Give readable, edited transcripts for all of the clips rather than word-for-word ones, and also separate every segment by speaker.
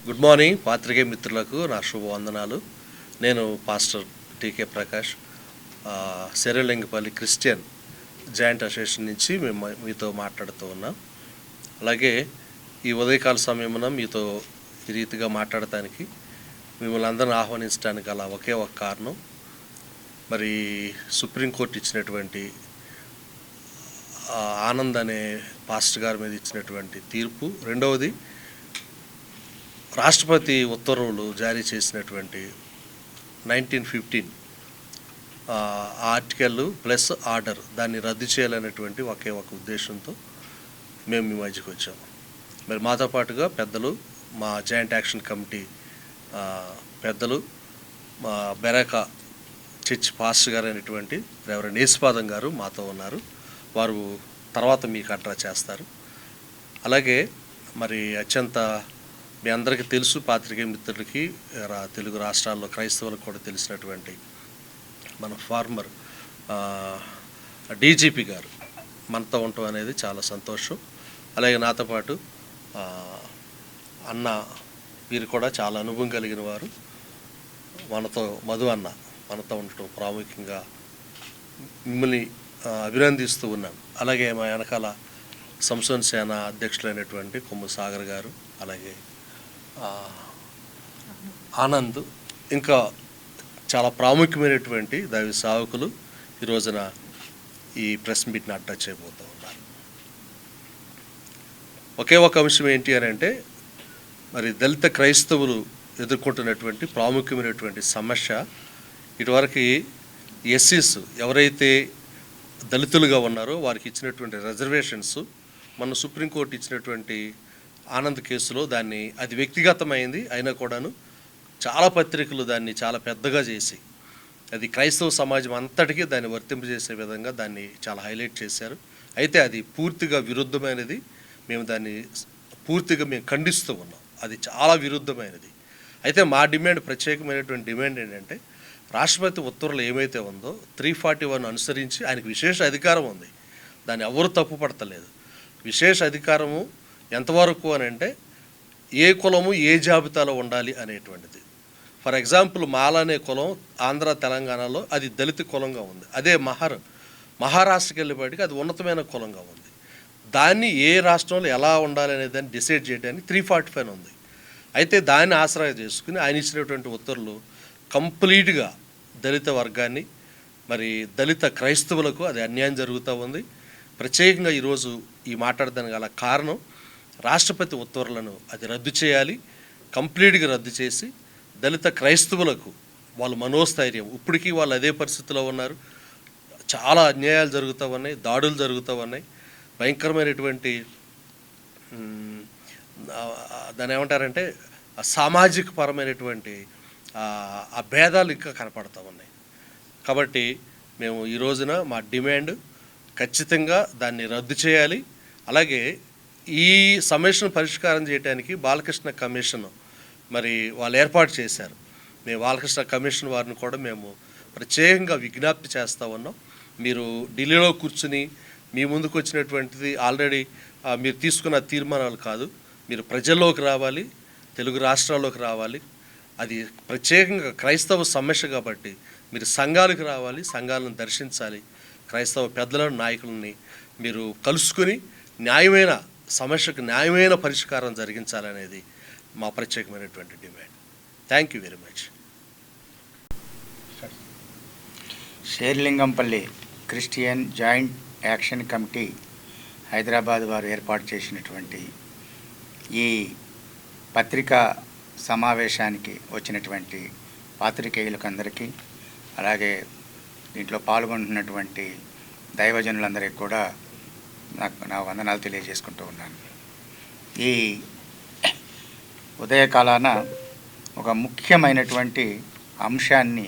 Speaker 1: Good morning పాత్రికేయ మిత్రులకు నా శుభవందనాలు. నేను పాస్టర్ టీకే ప్రకాష్, శరలింగపల్లి క్రిస్టియన్ జాయింట్ అసోసియేషన్ నుంచి మీతో మాట్లాడుతూ ఉన్నాం. అలాగే ఈ ఉదయకాల సమయమున మీతో ఈ రీతిగా మాట్లాడటానికి మిమ్మల్ని అందరిని ఆహ్వానించడానికి గల ఒకే ఒక కారణం, మరి సుప్రీంకోర్టు ఇచ్చినటువంటి ఆనంద్ అనే పాస్టర్ గారి మీద ఇచ్చినటువంటి తీర్పు, రెండవది రాష్ట్రపతి ఉత్తర్వులు జారీ చేసినటువంటి 1915 ఆర్టికల్ ప్లస్ ఆర్డర్ దాన్ని రద్దు చేయాలనేటువంటి ఒకే ఒక ఉద్దేశంతో మేము మీ మధ్యకి వచ్చాము. మరి మాతో పాటుగా పెద్దలు, మా జాయింట్ యాక్షన్ కమిటీ పెద్దలు, మా బెరాక చర్చ్ పాస్టర్ గారు అయినటువంటి రెవరెండ్ యేసుపాదం గారు మాతో ఉన్నారు. వారు తర్వాత మీకు అడ్రస్ చేస్తారు. అలాగే మరి అత్యంత మీ అందరికీ తెలుసు, పాత్రికేయ మిత్రులకి, తెలుగు రాష్ట్రాల్లో క్రైస్తవులకు కూడా తెలిసినటువంటి మన ఫార్మర్ డీజీపీ గారు మనతో ఉండటం అనేది చాలా సంతోషం. అలాగే నాతో పాటు అన్న వీరు కూడా చాలా అనుభవం కలిగిన వారు, మనతో మధు అన్న మనతో ఉండటం ప్రాముఖ్యంగా మిమ్మల్ని అభినందిస్తూ ఉన్నాను. అలాగే మా వెనకాల సంసోన్ సేన అధ్యక్షులైనటువంటి కొమ్ము సాగర్ గారు, అలాగే ఆనంద్, ఇంకా చాలా ప్రాముఖ్యమైనటువంటి దైవ సేవకులు ఈ రోజున ఈ ప్రెస్ మీట్ని అడ్రస్ చేయబోతూ ఉన్నారు. ఒకే ఒక అంశం ఏంటి అని అంటే, మరి దళిత క్రైస్తవులు ఎదుర్కొంటున్నటువంటి ప్రాముఖ్యమైనటువంటి సమస్య, ఇటువరకు ఎస్సీస్ ఎవరైతే దళితులుగా ఉన్నారో వారికి ఇచ్చినటువంటి రిజర్వేషన్స్ మన సుప్రీంకోర్టు ఇచ్చినటువంటి ఆనంద్ కేసులో దాన్ని, అది వ్యక్తిగతమైంది అయినా కూడాను చాలా పత్రికలు దాన్ని చాలా పెద్దగా చేసి, అది క్రైస్తవ సమాజం అంతటికీ దాన్ని వర్తింపజేసే విధంగా దాన్ని చాలా హైలైట్ చేశారు. అయితే అది పూర్తిగా విరుద్ధమైనది. మేము దాన్ని పూర్తిగా ఖండిస్తూ ఉన్నాం. అది చాలా విరుద్ధమైనది. అయితే మా డిమాండ్, ప్రత్యేకమైనటువంటి డిమాండ్ ఏంటంటే, రాష్ట్రపతి ఉత్తర్వులు ఏమైతే ఉందో 341 అనుసరించి ఆయనకు విశేష అధికారం ఉంది. దాన్ని ఎవరు తప్పు పడతలేదు. విశేష అధికారము ఎంతవరకు అని అంటే, ఏ కులము ఏ జాబితాలో ఉండాలి అనేటువంటిది. ఫర్ ఎగ్జాంపుల్ మాల అనే కులం ఆంధ్ర తెలంగాణలో అది దళిత కులంగా ఉంది. అదే మహారాష్ట్రకి వెళ్ళేపాటికి అది ఉన్నతమైన కులంగా ఉంది. దాన్ని ఏ రాష్ట్రంలో ఎలా ఉండాలి అనే దాన్ని డిసైడ్ చేయడానికి 345 ఉంది. అయితే దాన్ని ఆశ్రయం చేసుకుని ఆయన ఇచ్చినటువంటి ఉత్తర్వులు కంప్లీట్గా దళిత వర్గాన్ని, మరి దళిత క్రైస్తవులకు అది అన్యాయం జరుగుతూ ఉంది. ప్రత్యేకంగా ఈరోజు ఈ మాట్లాడడానికి గల కారణం, రాష్ట్రపతి ఉత్తర్వులను అది రద్దు చేయాలి, కంప్లీట్గా రద్దు చేసి దళిత క్రైస్తవులకు వాళ్ళ మనోస్థైర్యం, ఇప్పటికీ వాళ్ళు అదే పరిస్థితిలో ఉన్నారు. చాలా అన్యాయాలు జరుగుతూ ఉన్నాయి, దాడులు జరుగుతూ ఉన్నాయి, భయంకరమైనటువంటి దాన్ని ఏమంటారంటే సామాజిక పరమైనటువంటి ఆ భేదాలు ఇంకా కనపడుతూ ఉన్నాయి. కాబట్టి మేము ఈ రోజున మా డిమాండ్ ఖచ్చితంగా దాన్ని రద్దు చేయాలి. అలాగే ఈ సమస్యను పరిష్కారం చేయడానికి బాలకృష్ణ కమిషన్ మరి వాళ్ళు ఏర్పాటు చేశారు. మేము బాలకృష్ణ కమిషన్ వారిని కూడా మేము ప్రత్యేకంగా విజ్ఞప్తి చేస్తూ ఉన్నాం. మీరు ఢిల్లీలో కూర్చుని మీ ముందుకు వచ్చినటువంటిది ఆల్రెడీ మీరు తీసుకున్న తీర్మానాలు కాదు, మీరు ప్రజల్లోకి రావాలి, తెలుగు రాష్ట్రాల్లోకి రావాలి. అది ప్రత్యేకంగా క్రైస్తవ సమస్య కాబట్టి మీరు సంఘాలకు రావాలి, సంఘాలను దర్శించాలి, క్రైస్తవ పెద్దలను, నాయకులని మీరు కలుసుకుని న్యాయమైన సమస్యకు న్యాయమైన పరిష్కారం జరిగించాలనేది మా ప్రత్యేకమైనటువంటి demand. Thank you very much.
Speaker 2: Serilingampally Christian joint action committee Hyderabad వారు ఏర్పాటు చేసినటువంటి ఈ పత్రికా సమావేశానికి వచ్చినటువంటి పాత్రికేయులకు అందరికీ, అలాగే దీంట్లో పాల్గొంటున్నటువంటి దైవజనులందరికీ కూడా నా వందనాలు తెలియజేసుకుంటూ ఉన్నాను. ఈ ఉదయకాలాన ఒక ముఖ్యమైనటువంటి అంశాన్ని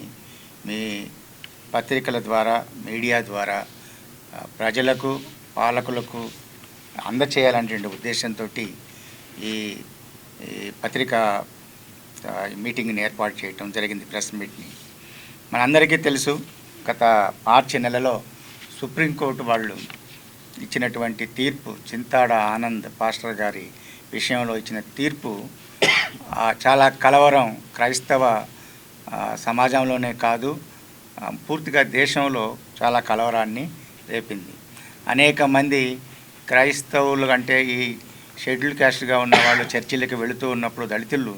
Speaker 2: మీ పత్రికల ద్వారా, మీడియా ద్వారా ప్రజలకు, పాలకులకు అందచేయాలనే ఉద్దేశంతో ఈ పత్రికా మీటింగ్ని ఏర్పాటు చేయటం జరిగింది, ప్రెస్ మీట్ని. మనందరికీ తెలుసు, గత మార్చి నెలలో సుప్రీంకోర్టు వాళ్ళు ఇచ్చినటువంటి తీర్పు, చింతాడ ఆనంద్ పాస్టర్ గారి విషయంలో ఇచ్చిన తీర్పు చాలా కలవరం క్రైస్తవ సమాజంలోనే కాదు, పూర్తిగా దేశంలో చాలా కలవరాన్ని రేపింది. అనేక మంది క్రైస్తవులు అంటే ఈ షెడ్యూల్ క్యాస్ట్గా ఉన్న వాళ్ళు చర్చిలకు వెళుతూ ఉన్నప్పుడు దళితులు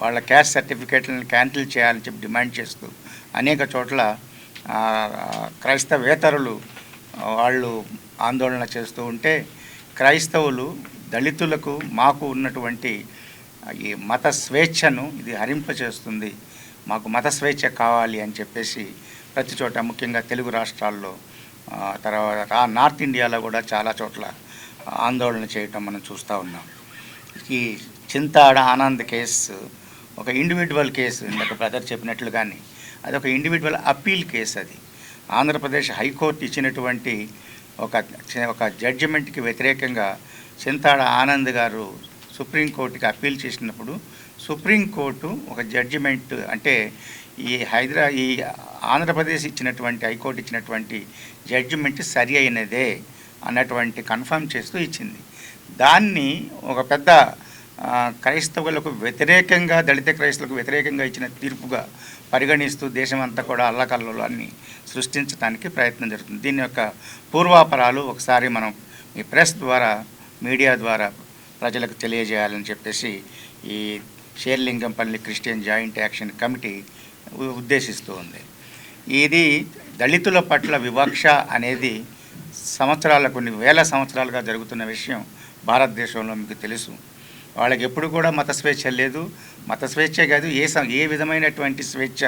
Speaker 2: వాళ్ళ క్యాస్ట్ సర్టిఫికేట్లను క్యాన్సిల్ చేయాలని చెప్పి డిమాండ్ చేస్తూ అనేక చోట్ల క్రైస్తవేతరులు వాళ్ళు ఆందోళన చేస్తూ ఉంటే, క్రైస్తవులు దళితులకు మాకు ఉన్నటువంటి ఈ మత స్వేచ్ఛను ఇది హరింపచేస్తుంది, మాకు మత స్వేచ్ఛ కావాలి అని చెప్పేసి ప్రతి చోట, ముఖ్యంగా తెలుగు రాష్ట్రాల్లో, తర్వాత నార్త్ ఇండియాలో కూడా చాలా చోట్ల ఆందోళన చేయటం మనం చూస్తూ ఉన్నాం. ఈ చింతాడ ఆనంద్ కేసు ఒక ఇండివిజువల్ కేసు, ఇందాక బ్రదర్ చెప్పినట్లుగానే అది ఒక ఇండివిజువల్ అప్పీల్ కేసు. అది ఆంధ్రప్రదేశ్ హైకోర్టు ఇచ్చినటువంటి ఒక జడ్జిమెంట్కి వ్యతిరేకంగా చింతాడ ఆనంద్ గారు సుప్రీంకోర్టుకి అప్పీల్ చేసినప్పుడు సుప్రీంకోర్టు ఒక జడ్జిమెంట్, అంటే ఈ ఆంధ్రప్రదేశ్ ఇచ్చినటువంటి హైకోర్టు ఇచ్చినటువంటి జడ్జిమెంట్ సరి అయినదే అన్నటువంటి కన్ఫర్మ్ చేస్తూ ఇచ్చింది. దాన్ని ఒక పెద్ద క్రైస్తవులకు వ్యతిరేకంగా, దళిత క్రైస్తవులకు వ్యతిరేకంగా ఇచ్చిన తీర్పుగా పరిగణిస్తూ దేశమంతా కూడా అల్లకల్లోలాన్ని సృష్టించడానికి ప్రయత్నం జరుగుతుంది. దీని యొక్క పూర్వాపరాలు ఒకసారి మనం ఈ ప్రెస్ ద్వారా, మీడియా ద్వారా ప్రజలకు తెలియజేయాలని చెప్పేసి ఈ Serilingampally Christian joint action committee ఉద్దేశిస్తూ ఉంది. ఇది దళితుల పట్ల వివక్ష అనేది కొన్ని వేల సంవత్సరాలుగా జరుగుతున్న విషయం భారతదేశంలో మీకు తెలుసు. వాళ్ళకి ఎప్పుడు కూడా మత స్వేచ్ఛ లేదు. మత స్వేచ్ఛ కాదు, ఏ విధమైనటువంటి స్వేచ్ఛ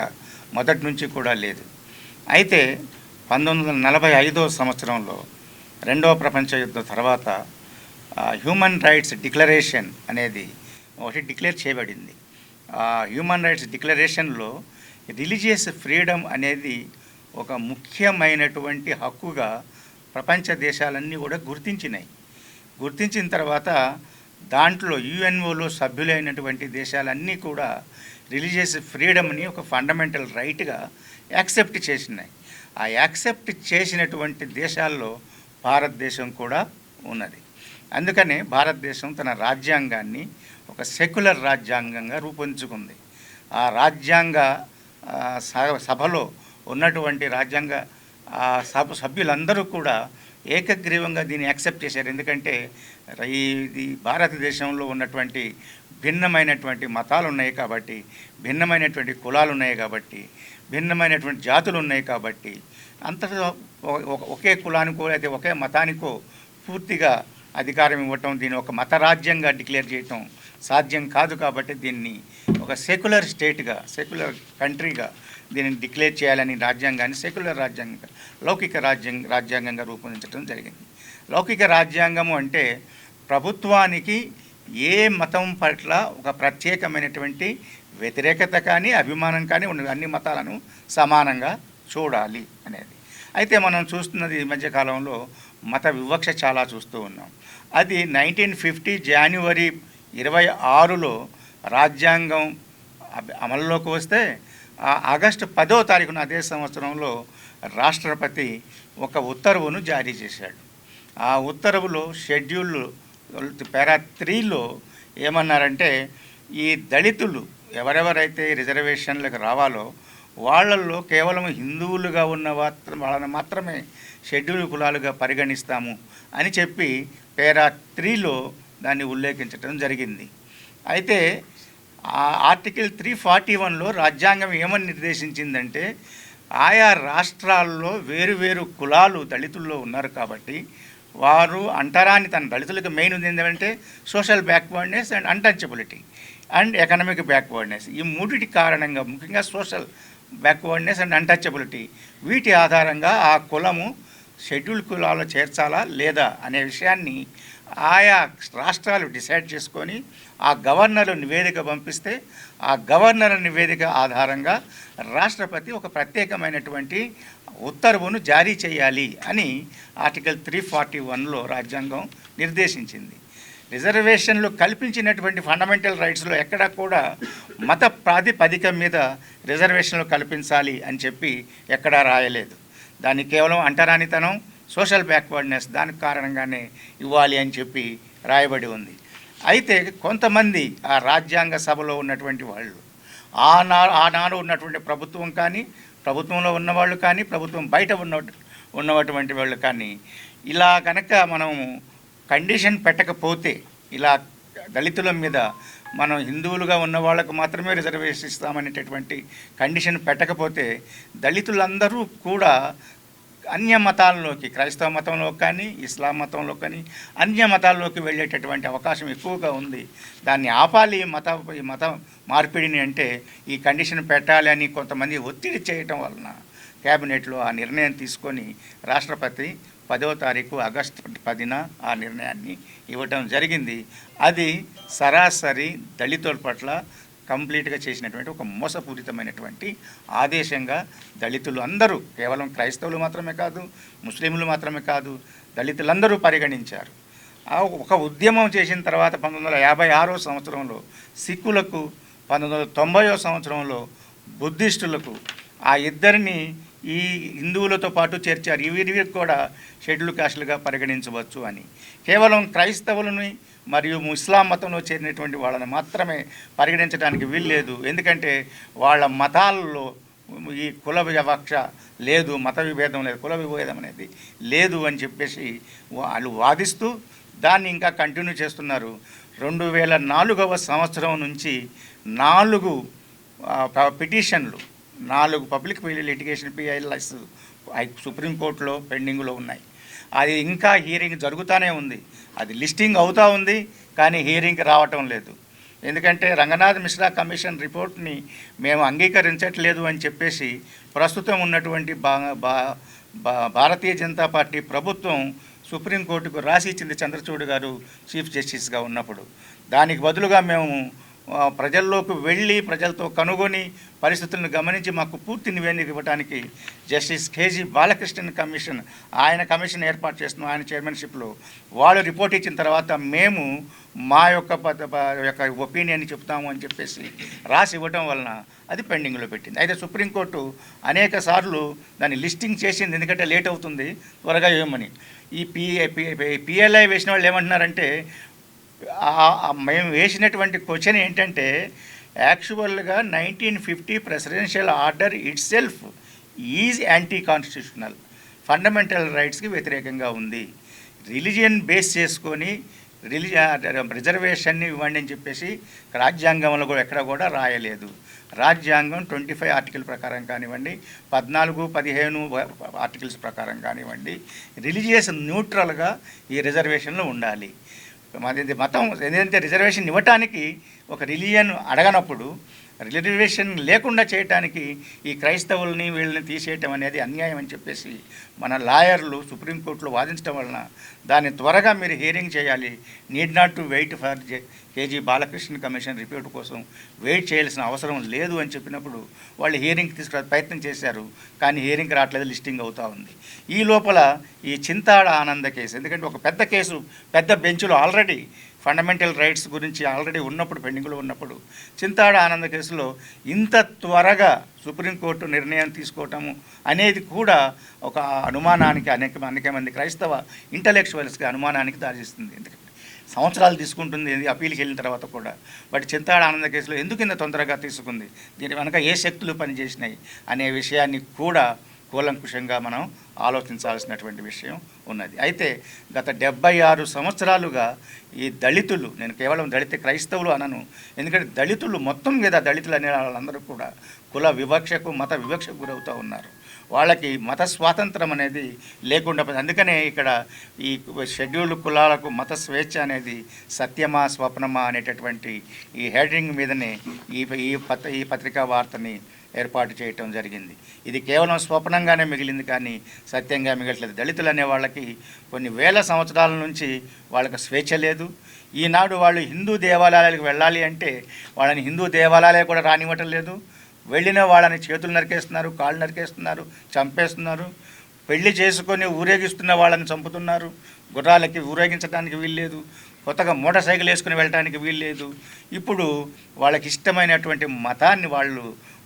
Speaker 2: మొదటి నుంచి కూడా లేదు. అయితే 1945 సంవత్సరంలో రెండవ ప్రపంచ యుద్ధం తర్వాత హ్యూమన్ రైట్స్ డిక్లరేషన్ అనేది ఒకటి డిక్లేర్ చేయబడింది. హ్యూమన్ రైట్స్ డిక్లరేషన్లో రిలీజియస్ ఫ్రీడమ్ అనేది ఒక ముఖ్యమైనటువంటి హక్కుగా ప్రపంచ దేశాలన్నీ కూడా గుర్తించిన తర్వాత దాంట్లో యుఎన్ఓలో సభ్యులైనటువంటి దేశాలన్నీ కూడా రిలీజియస్ ఫ్రీడమ్ని ఒక ఫండమెంటల్ రైట్గా యాక్సెప్ట్ చేసినాయి. ఆ యాక్సెప్ట్ చేసినటువంటి దేశాల్లో భారతదేశం కూడా ఉన్నది. అందుకనే భారతదేశం తన రాజ్యాంగాన్ని ఒక సెక్యులర్ రాజ్యాంగంగా రూపొందించుకుంది. ఆ రాజ్యాంగ సభలో ఉన్నటువంటి రాజ్యాంగ సభ్యులందరూ కూడా ఏకగ్రీవంగా దీన్ని యాక్సెప్ట్ చేశారు. ఎందుకంటే ఇది భారతదేశంలో ఉన్నటువంటి భిన్నమైనటువంటి మతాలు ఉన్నాయి కాబట్టి, భిన్నమైనటువంటి కులాలు ఉన్నాయి కాబట్టి, భిన్నమైనటువంటి జాతులు ఉన్నాయి కాబట్టి, అంతటా ఒకే కులానికో లేదా ఒకే మతానికో పూర్తిగా అధికారం ఇవ్వటం, దీన్ని ఒక మత రాజ్యంగా డిక్లేర్ చేయటం సాధ్యం కాదు. కాబట్టి దీన్ని ఒక సెక్యులర్ స్టేట్గా, సెక్యులర్ కంట్రీగా దీనిని డిక్లేర్ చేయాలని రాజ్యాంగాన్ని సెక్యులర్ రాజ్యాంగంగా, లౌకిక రాజ్యాంగంగా రూపొందించడం జరిగింది. లౌకిక రాజ్యాంగము అంటే ప్రభుత్వానికి ఏ మతం పట్ల ఒక ప్రత్యేకమైనటువంటి వ్యతిరేకత కానీ అభిమానం కానీ ఉండదు, అన్ని మతాలను సమానంగా చూడాలి అనేది. అయితే మనం చూస్తున్నది ఈ మధ్యకాలంలో మత వివక్ష చాలా చూస్తూ ఉన్నాం. అది 1950 జనవరి 26లో రాజ్యాంగం అమల్లోకి వస్తే ఆగస్టు 10వ తారీఖున అదే సంవత్సరంలో రాష్ట్రపతి ఒక ఉత్తర్వును జారీ చేశాడు. ఆ ఉత్తర్వులో షెడ్యూల్ పారా 3లో ఏమన్నారంటే, ఈ దళితులు ఎవరెవరైతే రిజర్వేషన్లకు రావాలో వాళ్ళల్లో కేవలం హిందువులుగా ఉన్న వాళ్ళని మాత్రమే షెడ్యూల్ కులాలుగా పరిగణిస్తాము అని చెప్పి పారా 3లో దాన్ని ఉల్లేఖించడం జరిగింది. అయితే ఆర్టికల్ 341లో రాజ్యాంగం ఏమని నిర్దేశించిందంటే, ఆయా రాష్ట్రాల్లో వేరు కులాలు దళితుల్లో ఉన్నారు కాబట్టి వారు దళితులకు మెయిన్ ఉంది ఏంటంటే social backwardness and untouchability and economic backwardness. ఈ మూడిటి కారణంగా, ముఖ్యంగా సోషల్ బ్యాక్వర్డ్నెస్ అండ్ అన్టచబిలిటీ, వీటి ఆధారంగా ఆ కులము షెడ్యూల్ కులాల్లో చేర్చాలా లేదా అనే విషయాన్ని ఆయా రాష్ట్రాలు డిసైడ్ చేసుకొని ఆ గవర్నర్లు నివేదిక పంపిస్తే ఆ గవర్నర్ నివేదిక ఆధారంగా రాష్ట్రపతి ఒక ప్రత్యేకమైనటువంటి ఉత్తర్వును జారీ చేయాలి అని ఆర్టికల్ 341లో రాజ్యాంగం నిర్దేశించింది. రిజర్వేషన్లు కల్పించినటువంటి ఫండమెంటల్ రైట్స్లో ఎక్కడా కూడా మత ప్రాతిపదిక మీద రిజర్వేషన్లు కల్పించాలి అని చెప్పి ఎక్కడా రాయలేదు. దాన్ని కేవలం అంటరానితనం, సోషల్ బ్యాక్వర్డ్నెస్ దానికి కారణంగానే ఇవ్వాలి అని చెప్పి రాయబడి ఉంది. అయితే కొంతమంది ఆ రాజ్యాంగ సభలో ఉన్నటువంటి వాళ్ళు ఆనాడు ఉన్నటువంటి ప్రభుత్వం కానీ, ప్రభుత్వంలో ఉన్నవాళ్ళు కానీ, ప్రభుత్వం బయట ఉన్నటువంటి వాళ్ళు కానీ, ఇలా కనుక మనం కండిషన్ పెట్టకపోతే, ఇలా దళితుల మీద మనం హిందువులుగా ఉన్న వాళ్ళకు మాత్రమే రిజర్వేషన్ ఇస్తామనేటటువంటి కండిషన్ పెట్టకపోతే, దళితులందరూ కూడా అన్య మతాల్లోకి, క్రైస్తవ మతంలో కానీ, ఇస్లాం మతంలో కానీ, అన్య మతాల్లోకి వెళ్ళేటటువంటి అవకాశం ఎక్కువగా ఉంది. దాన్ని ఆపాలి ఈ మత మార్పిడిని అంటే ఈ కండిషన్ పెట్టాలి అని కొంతమంది ఒత్తిడి చేయటం వలన క్యాబినెట్లో ఆ నిర్ణయం తీసుకొని రాష్ట్రపతి 10వ తారీఖు ఆగస్టు 10న ఆ నిర్ణయాన్ని ఇవ్వటం జరిగింది. అది సరాసరి దళితుల పట్ల కంప్లీట్గా చేసినటువంటి ఒక మోసపూరితమైనటువంటి ఆదేశంగా దళితులు అందరూ, కేవలం క్రైస్తవులు మాత్రమే కాదు, ముస్లింలు మాత్రమే కాదు, దళితులందరూ పరిగణించారు. ఒక ఉద్యమం చేసిన తర్వాత 1956వ సంవత్సరంలో సిక్కులకు, 1990వ సంవత్సరంలో బుద్ధిస్టులకు, ఆ ఇద్దరిని ఈ హిందువులతో పాటు చేర్చారు. వీరికి కూడా షెడ్యూల్ కాస్టులుగా పరిగణించవచ్చు అని. కేవలం క్రైస్తవులని మరియు ఇస్లాం మతంలో చేరినటువంటి వాళ్ళని మాత్రమే పరిగణించడానికి వీల్లేదు. ఎందుకంటే వాళ్ళ మతాల్లో ఈ కుల వివక్ష లేదు, మత విభేదం లేదు, కుల విభేదం అనేది లేదు అని చెప్పేసి వాళ్ళు వాదిస్తూ దాన్ని ఇంకా కంటిన్యూ చేస్తున్నారు. 2004వ సంవత్సరం నుంచి 4 పిటిషన్లు, 4 పబ్లిక్ లిటిగేషన్ PILs సుప్రీంకోర్టులో పెండింగ్లో ఉన్నాయి. అది ఇంకా హీరింగ్ జరుగుతూనే ఉంది. అది లిస్టింగ్ అవుతూ ఉంది, కానీ హీరింగ్కి రావటం లేదు. ఎందుకంటే రంగనాథ్ మిశ్రా కమిషన్ రిపోర్ట్ని మేము అంగీకరించట్లేదు అని చెప్పేసి ప్రస్తుతం ఉన్నటువంటి భారతీయ జనతా పార్టీ ప్రభుత్వం సుప్రీంకోర్టుకు రాసి ఇచ్చింది, చంద్రచూడ్ గారు చీఫ్ జస్టిస్గా ఉన్నప్పుడు. దానికి బదులుగా మేము ప్రజల్లోకి వెళ్ళి ప్రజలతో కనుగొని పరిస్థితులను గమనించి మాకు పూర్తి నివేదిక ఇవ్వడానికి జస్టిస్ KG బాలకృష్ణన్ కమిషన్, ఆయన కమిషన్ ఏర్పాటు చేస్తున్నాం, ఆయన చైర్మన్షిప్లో వాళ్ళు రిపోర్ట్ ఇచ్చిన తర్వాత మేము మా యొక్క ఒపీనియన్ చెప్తాము అని చెప్పేసి రాసి ఇవ్వటం వలన అది పెండింగ్లో పెట్టింది. అయితే సుప్రీంకోర్టు అనేక సార్లు దాన్ని లిస్టింగ్ చేసింది, ఎందుకంటే లేట్ అవుతుంది, త్వరగా ఇవ్వమని. ఈ PLI వేసిన వాళ్ళు ఏమంటున్నారంటే, మేము వేసినటువంటి క్వశ్చన్ ఏంటంటే, యాక్చువల్గా 1950 presidential order itself is anti constitutional, fundamental రైట్స్కి వ్యతిరేకంగా ఉంది. రిలీజియన్ బేస్ చేసుకొని రిజర్వేషన్ని ఇవ్వండి అని చెప్పేసి రాజ్యాంగంలో కూడా ఎక్కడ కూడా రాయలేదు. రాజ్యాంగం 25 ఆర్టికల్ ప్రకారం కానివ్వండి, 14, 15 ఆర్టికల్స్ ప్రకారం కానివ్వండి, రిలీజియస్ న్యూట్రల్గా ఈ రిజర్వేషన్లు ఉండాలి. మతం ఏదైతే రిజర్వేషన్ ఇవ్వటానికి ఒక రిలీజియన్ అడగనప్పుడు రిజర్వేషన్ లేకుండా చేయడానికి ఈ క్రైస్తవుల్ని వీళ్ళని తీసేయటం అనేది అన్యాయం అని చెప్పేసి మన లాయర్లు సుప్రీంకోర్టులో వాదించడం వలన దాన్ని త్వరగా మీరు హియరింగ్ చేయాలి, need not to wait for KG Balakrishna commission report కోసం వెయిట్ చేయాల్సిన అవసరం లేదు అని చెప్పినప్పుడు వాళ్ళు హియరింగ్కి తీసుకురా ప్రయత్నం చేశారు, కానీ హియరింగ్కి రావట్లేదు, లిస్టింగ్ అవుతూ ఉంది. ఈ లోపల ఈ చింతాడ ఆనంద కేసు, ఎందుకంటే ఒక పెద్ద కేసు, పెద్ద బెంచ్లో ఆల్రెడీ ఫండమెంటల్ రైట్స్ గురించి ఆల్రెడీ ఉన్నప్పుడు, పెండింగ్లో ఉన్నప్పుడు, చింతాడ ఆనంద కేసులో ఇంత త్వరగా సుప్రీంకోర్టు నిర్ణయం తీసుకోవటము అనేది కూడా ఒక అనుమానానికి, అనేక మంది క్రైస్తవ ఇంటలెక్చువల్స్కి అనుమానానికి దారితీస్తుంది. ఎందుకంటే సంవత్సరాలు తీసుకుంటుంది అప్పీల్కి వెళ్ళిన తర్వాత కూడా. బట్ చింతాడ ఆనంద కేసులో ఎందుకు ఇంత తొందరగా తీసుకుంది, దీని వెనక ఏ శక్తులు పనిచేసినాయి అనే విషయాన్ని కూడా కూలంకుషంగా మనం ఆలోచించాల్సినటువంటి విషయం ఉన్నది. అయితే గత 76 సంవత్సరాలుగా ఈ దళితులు, నేను కేవలం దళిత క్రైస్తవులు అనను, ఎందుకంటే దళితులు మొత్తం మీద దళితులు అనే వాళ్ళందరూ కూడా కుల వివక్షకు, మత వివక్షకు గురవుతూ ఉన్నారు. వాళ్ళకి మత స్వాతంత్రం అనేది లేకుండా, అందుకనే ఇక్కడ ఈ షెడ్యూల్డ్ కులాలకు మత స్వేచ్ఛ అనేది సత్యమా స్వప్నమా అనేటటువంటి ఈ హెడ్డింగ్ మీదనే ఈ పత్రికా వార్తని ఏర్పాటు చేయటం జరిగింది. ఇది కేవలం స్వప్నంగానే మిగిలింది, కానీ సత్యంగా మిగలట్లేదు. దళితులు అనే వాళ్ళకి కొన్ని వేల సంవత్సరాల నుంచి వాళ్ళకి స్వేచ్ఛ లేదు. ఈనాడు వాళ్ళు హిందూ దేవాలయాలకు వెళ్ళాలి అంటే వాళ్ళని హిందూ దేవాలయాలు కూడా రానివ్వటం లేదు. వెళ్ళిన వాళ్ళని చేతులు నరికేస్తున్నారు, కాళ్ళు నరికేస్తున్నారు, చంపేస్తున్నారు. పెళ్లి చేసుకొని ఊరేగిస్తున్న వాళ్ళని చంపుతున్నారు. గుర్రాలకి ఊరేగించడానికి వీల్లేదు, కొత్తగా మోటార్ సైకిల్ వేసుకుని వెళ్ళడానికి వీల్లేదు. ఇప్పుడు వాళ్ళకి ఇష్టమైనటువంటి మతాన్ని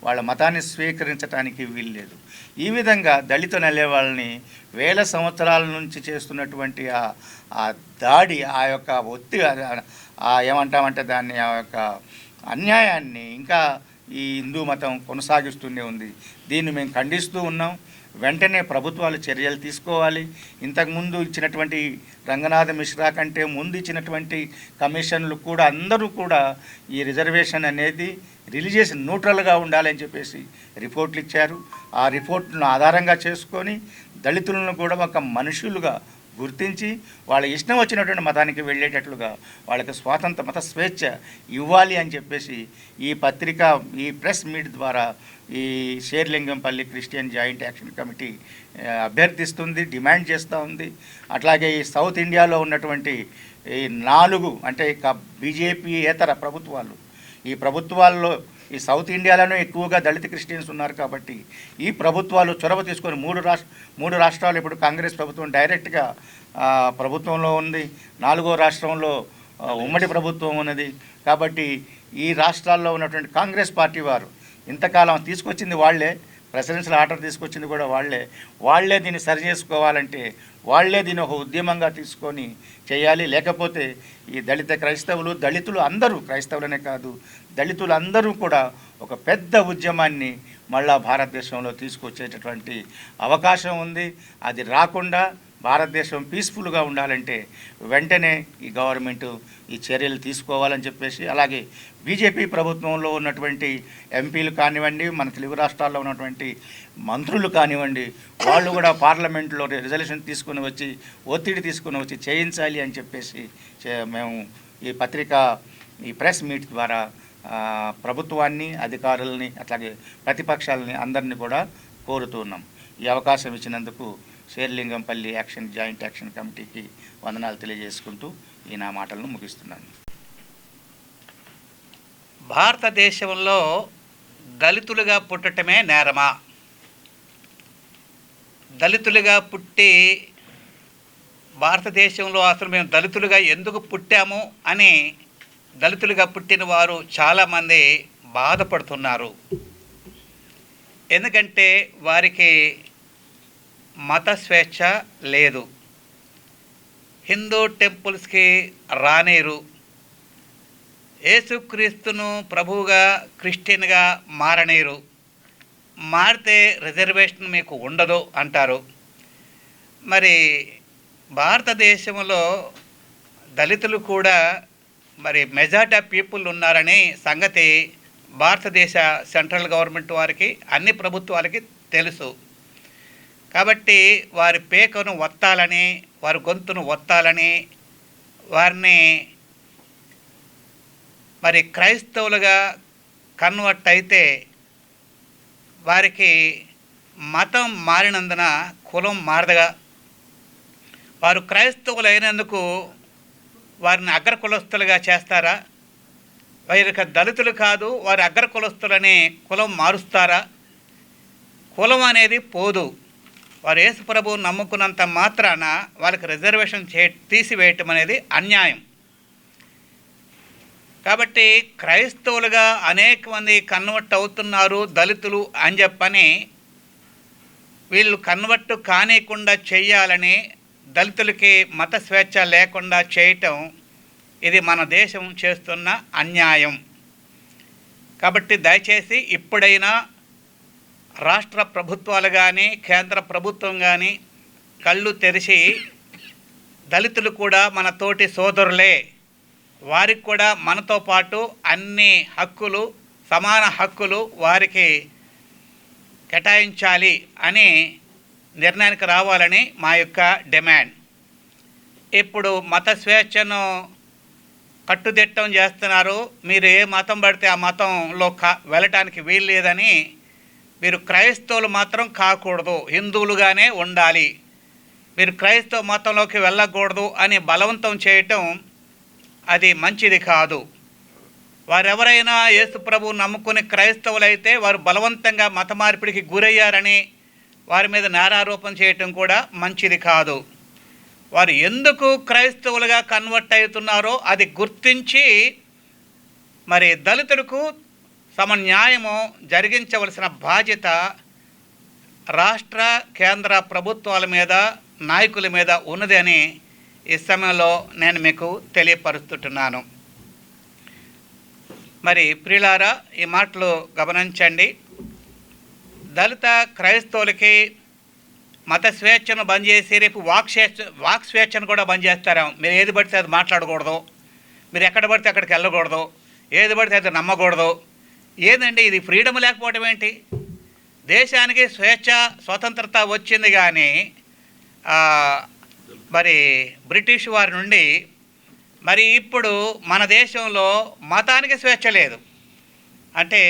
Speaker 2: వాళ్ళ మతాన్ని స్వీకరించడానికి వీల్లేదు. ఈ విధంగా దళితులు అనే వాళ్ళని వేల సంవత్సరాల నుంచి చేస్తున్నటువంటి ఆ దాడి, ఆ యొక్క ఏమంటామంటే దాన్ని ఆ యొక్క అన్యాయాన్ని ఇంకా ఈ హిందూ మతం కొనసాగిస్తూనే ఉంది. దీన్ని మేము ఖండిస్తూ ఉన్నాం. వెంటనే ప్రభుత్వాలు చర్యలు తీసుకోవాలి. ఇంతకుముందు ఇచ్చినటువంటి రంగనాథ మిశ్రా కంటే ముందు ఇచ్చినటువంటి కమిషన్లు కూడా అందరూ కూడా ఈ రిజర్వేషన్ అనేది రిలీజియస్ న్యూట్రల్గా ఉండాలని చెప్పేసి రిపోర్ట్లు ఇచ్చారు. ఆ రిపోర్ట్ను ఆధారంగా చేసుకొని దళితులను కూడా ఒక మనుషులుగా గుర్తించి వాళ్ళ ఇష్టం వచ్చినటువంటి మతానికి వెళ్ళేటట్లుగా వాళ్ళకి స్వాతంత్ర మత స్వేచ్ఛ ఇవ్వాలి అని చెప్పేసి ఈ పత్రిక, ఈ ప్రెస్ మీట్ ద్వారా ఈ Serilingampally Christian joint action committee అభ్యర్థిస్తుంది, డిమాండ్ చేస్తూ ఉంది. అట్లాగే ఈ సౌత్ ఇండియాలో ఉన్నటువంటి ఈ 4 అంటే ఇక బీజేపీయేతర ప్రభుత్వాలు, ఈ ప్రభుత్వాల్లో ఈ సౌత్ ఇండియాలోనే ఎక్కువగా దళిత క్రిస్టియన్స్ ఉన్నారు కాబట్టి ఈ ప్రభుత్వాలు చొరవ తీసుకొని మూడు రాష్ట్రాలు ఇప్పుడు కాంగ్రెస్ ప్రభుత్వం డైరెక్ట్గా ప్రభుత్వంలో ఉంది. 4వ రాష్ట్రంలో ఉమ్మడి ప్రభుత్వం ఉన్నది. కాబట్టి ఈ రాష్ట్రాల్లో ఉన్నటువంటి కాంగ్రెస్ పార్టీ వారు ఇంతకాలం తీసుకొచ్చింది వాళ్ళే, ప్రెసిడెన్షియల్ ఆర్డర్ తీసుకొచ్చింది కూడా వాళ్ళే దీన్ని సరి చేసుకోవాలంటే వాళ్ళే దీన్ని ఒక ఉద్యమంగా తీసుకొని చేయాలి. లేకపోతే ఈ దళితులు అందరూ, క్రైస్తవులనే కాదు దళితులు అందరూ కూడా ఒక పెద్ద ఉద్యమాన్ని మళ్ళా భారతదేశంలో తీసుకొచ్చేటటువంటి అవకాశం ఉంది. అది రాకుండా భారతదేశం పీస్ఫుల్గా ఉండాలంటే వెంటనే ఈ గవర్నమెంట్ ఈ చర్యలు తీసుకోవాలని చెప్పేసి, అలాగే బీజేపీ ప్రభుత్వంలో ఉన్నటువంటి ఎంపీలు కానివ్వండి, మన తెలుగు రాష్ట్రాల్లో ఉన్నటువంటి మంత్రులు కానివ్వండి, వాళ్ళు కూడా పార్లమెంట్లో రిజల్యూషన్ తీసుకుని వచ్చి, ఒత్తిడి తీసుకుని వచ్చి చేయించాలి అని చెప్పేసి మేము ఈ ప్రెస్ మీట్ ద్వారా ప్రభుత్వాన్ని, అధికారులని, అట్లాగే ప్రతిపక్షాలని అందరినీ కూడా కోరుతున్నాం. ఈ అవకాశం ఇచ్చినందుకు శేర్లింగంపల్లి జాయింట్ యాక్షన్ కమిటీకి వందనాలు తెలియజేసుకుంటూ ఈ నా మాటలను ముగిస్తున్నాను.
Speaker 3: భారతదేశంలో దళితులుగా పుట్టటమే నేరమా? దళితులుగా పుట్టి భారతదేశంలో అసలు మేము దళితులుగా ఎందుకు పుట్టాము అని దళితులుగా పుట్టిన వారు చాలామంది బాధపడుతున్నారు. ఎందుకంటే వారికి మత స్వేచ్ఛ లేదు, హిందూ టెంపుల్స్కి రానేరు, యేసుక్రీస్తును ప్రభువుగా క్రిస్టియన్గా మారనేరు, మారితే రిజర్వేషన్ మీకు ఉండదు అంటారు. మరి భారతదేశంలో దళితులు కూడా మరి మెజారిటీ ఆఫ్ పీపుల్ ఉన్నారని సంగతి భారతదేశ సెంట్రల్ గవర్నమెంట్ వారికి, అన్ని ప్రభుత్వాలకి తెలుసు. కాబట్టి వారి పేకను ఒత్తాలని, వారి గొంతును ఒత్తాలని, వారిని మరి క్రైస్తవులుగా కన్వర్ట్ అయితే వారికి మతం మారినందున కులం మారదుగా, వారు క్రైస్తవులు అయినందుకు వారిని అగ్ర కులస్తులుగా చేస్తారా? వారికి దళితులు కాదు, వారి అగ్ర కులస్తులని కులం మారుస్తారా? కులం అనేది పోదు. వారు యేసు ప్రభువు నమ్ముకున్నంత మాత్రాన వాళ్ళకి రిజర్వేషన్ తీసివేయటం అనేది అన్యాయం. కాబట్టి క్రైస్తవులుగా అనేక మంది కన్వర్ట్ అవుతున్నారు దళితులు అని చెప్పని వీళ్ళు కన్వర్ట్ కానికుండా చేయాలని, దళితులకి మత స్వేచ్ఛ లేకుండా చేయటం ఇది మన దేశం చేస్తున్న అన్యాయం. కాబట్టి దయచేసి ఇప్పుడైనా రాష్ట్ర ప్రభుత్వాలు కానీ, కేంద్ర ప్రభుత్వం కానీ కళ్ళు తెరిచి దళితులు కూడా మన తోటి సోదరులే, వారికి కూడా మనతో పాటు అన్ని హక్కులు, సమాన హక్కులు వారికి కేటాయించాలి అని నిర్ణయానికి రావాలని మా యొక్క డిమాండ్. ఇప్పుడు మత స్వేచ్ఛను కట్టుదిట్టం చేస్తున్నారు. మీరు ఏ మతం పడితే ఆ మతంలో వెళ్ళటానికి వీలు లేదని, మీరు క్రైస్తవులు మాత్రం కాకూడదు, హిందువులుగానే ఉండాలి, మీరు క్రైస్తవ మతంలోకి వెళ్ళకూడదు అని బలవంతం చేయటం అది మంచిది కాదు. వారెవరైనా యేసు ప్రభువు నమ్ముకుని క్రైస్తవులైతే వారు బలవంతంగా మత మార్పిడికి గురయ్యారని వారి మీద నేరారోపణ చేయటం కూడా మంచిది కాదు. వారు ఎందుకు క్రైస్తవులుగా కన్వర్ట్ అవుతున్నారో అది గుర్తించి మరి దళితులకు సమన్యాయము జరిగించవలసిన బాధ్యత రాష్ట్ర కేంద్ర ప్రభుత్వాల మీద, నాయకుల మీద ఉన్నది అని ఈ సమయంలో నేను మీకు తెలియపరుస్తున్నాను. మరి ప్రియులారా, ఈ మాటలు గమనించండి. దళిత క్రైస్తవులకి మత స్వేచ్ఛను బంద్ చేసి రేపు వాక్ స్వేచ్ఛను కూడా బంద్ చేస్తారేమో. మీరు ఏది పడితే అది మాట్లాడకూడదు, మీరు ఎక్కడ పడితే అక్కడికి వెళ్ళకూడదు, ఏది పడితే అది నమ్మకూడదు. ఏందండి ఇది? ఫ్రీడమ్ లేకపోవడం ఏంటి? దేశానికి స్వతంత్రత వచ్చింది కానీ మరి బ్రిటిష్ వారి నుండి మరి ఇప్పుడు మన దేశంలో మతానికి స్వేచ్ఛ లేదు. అంటే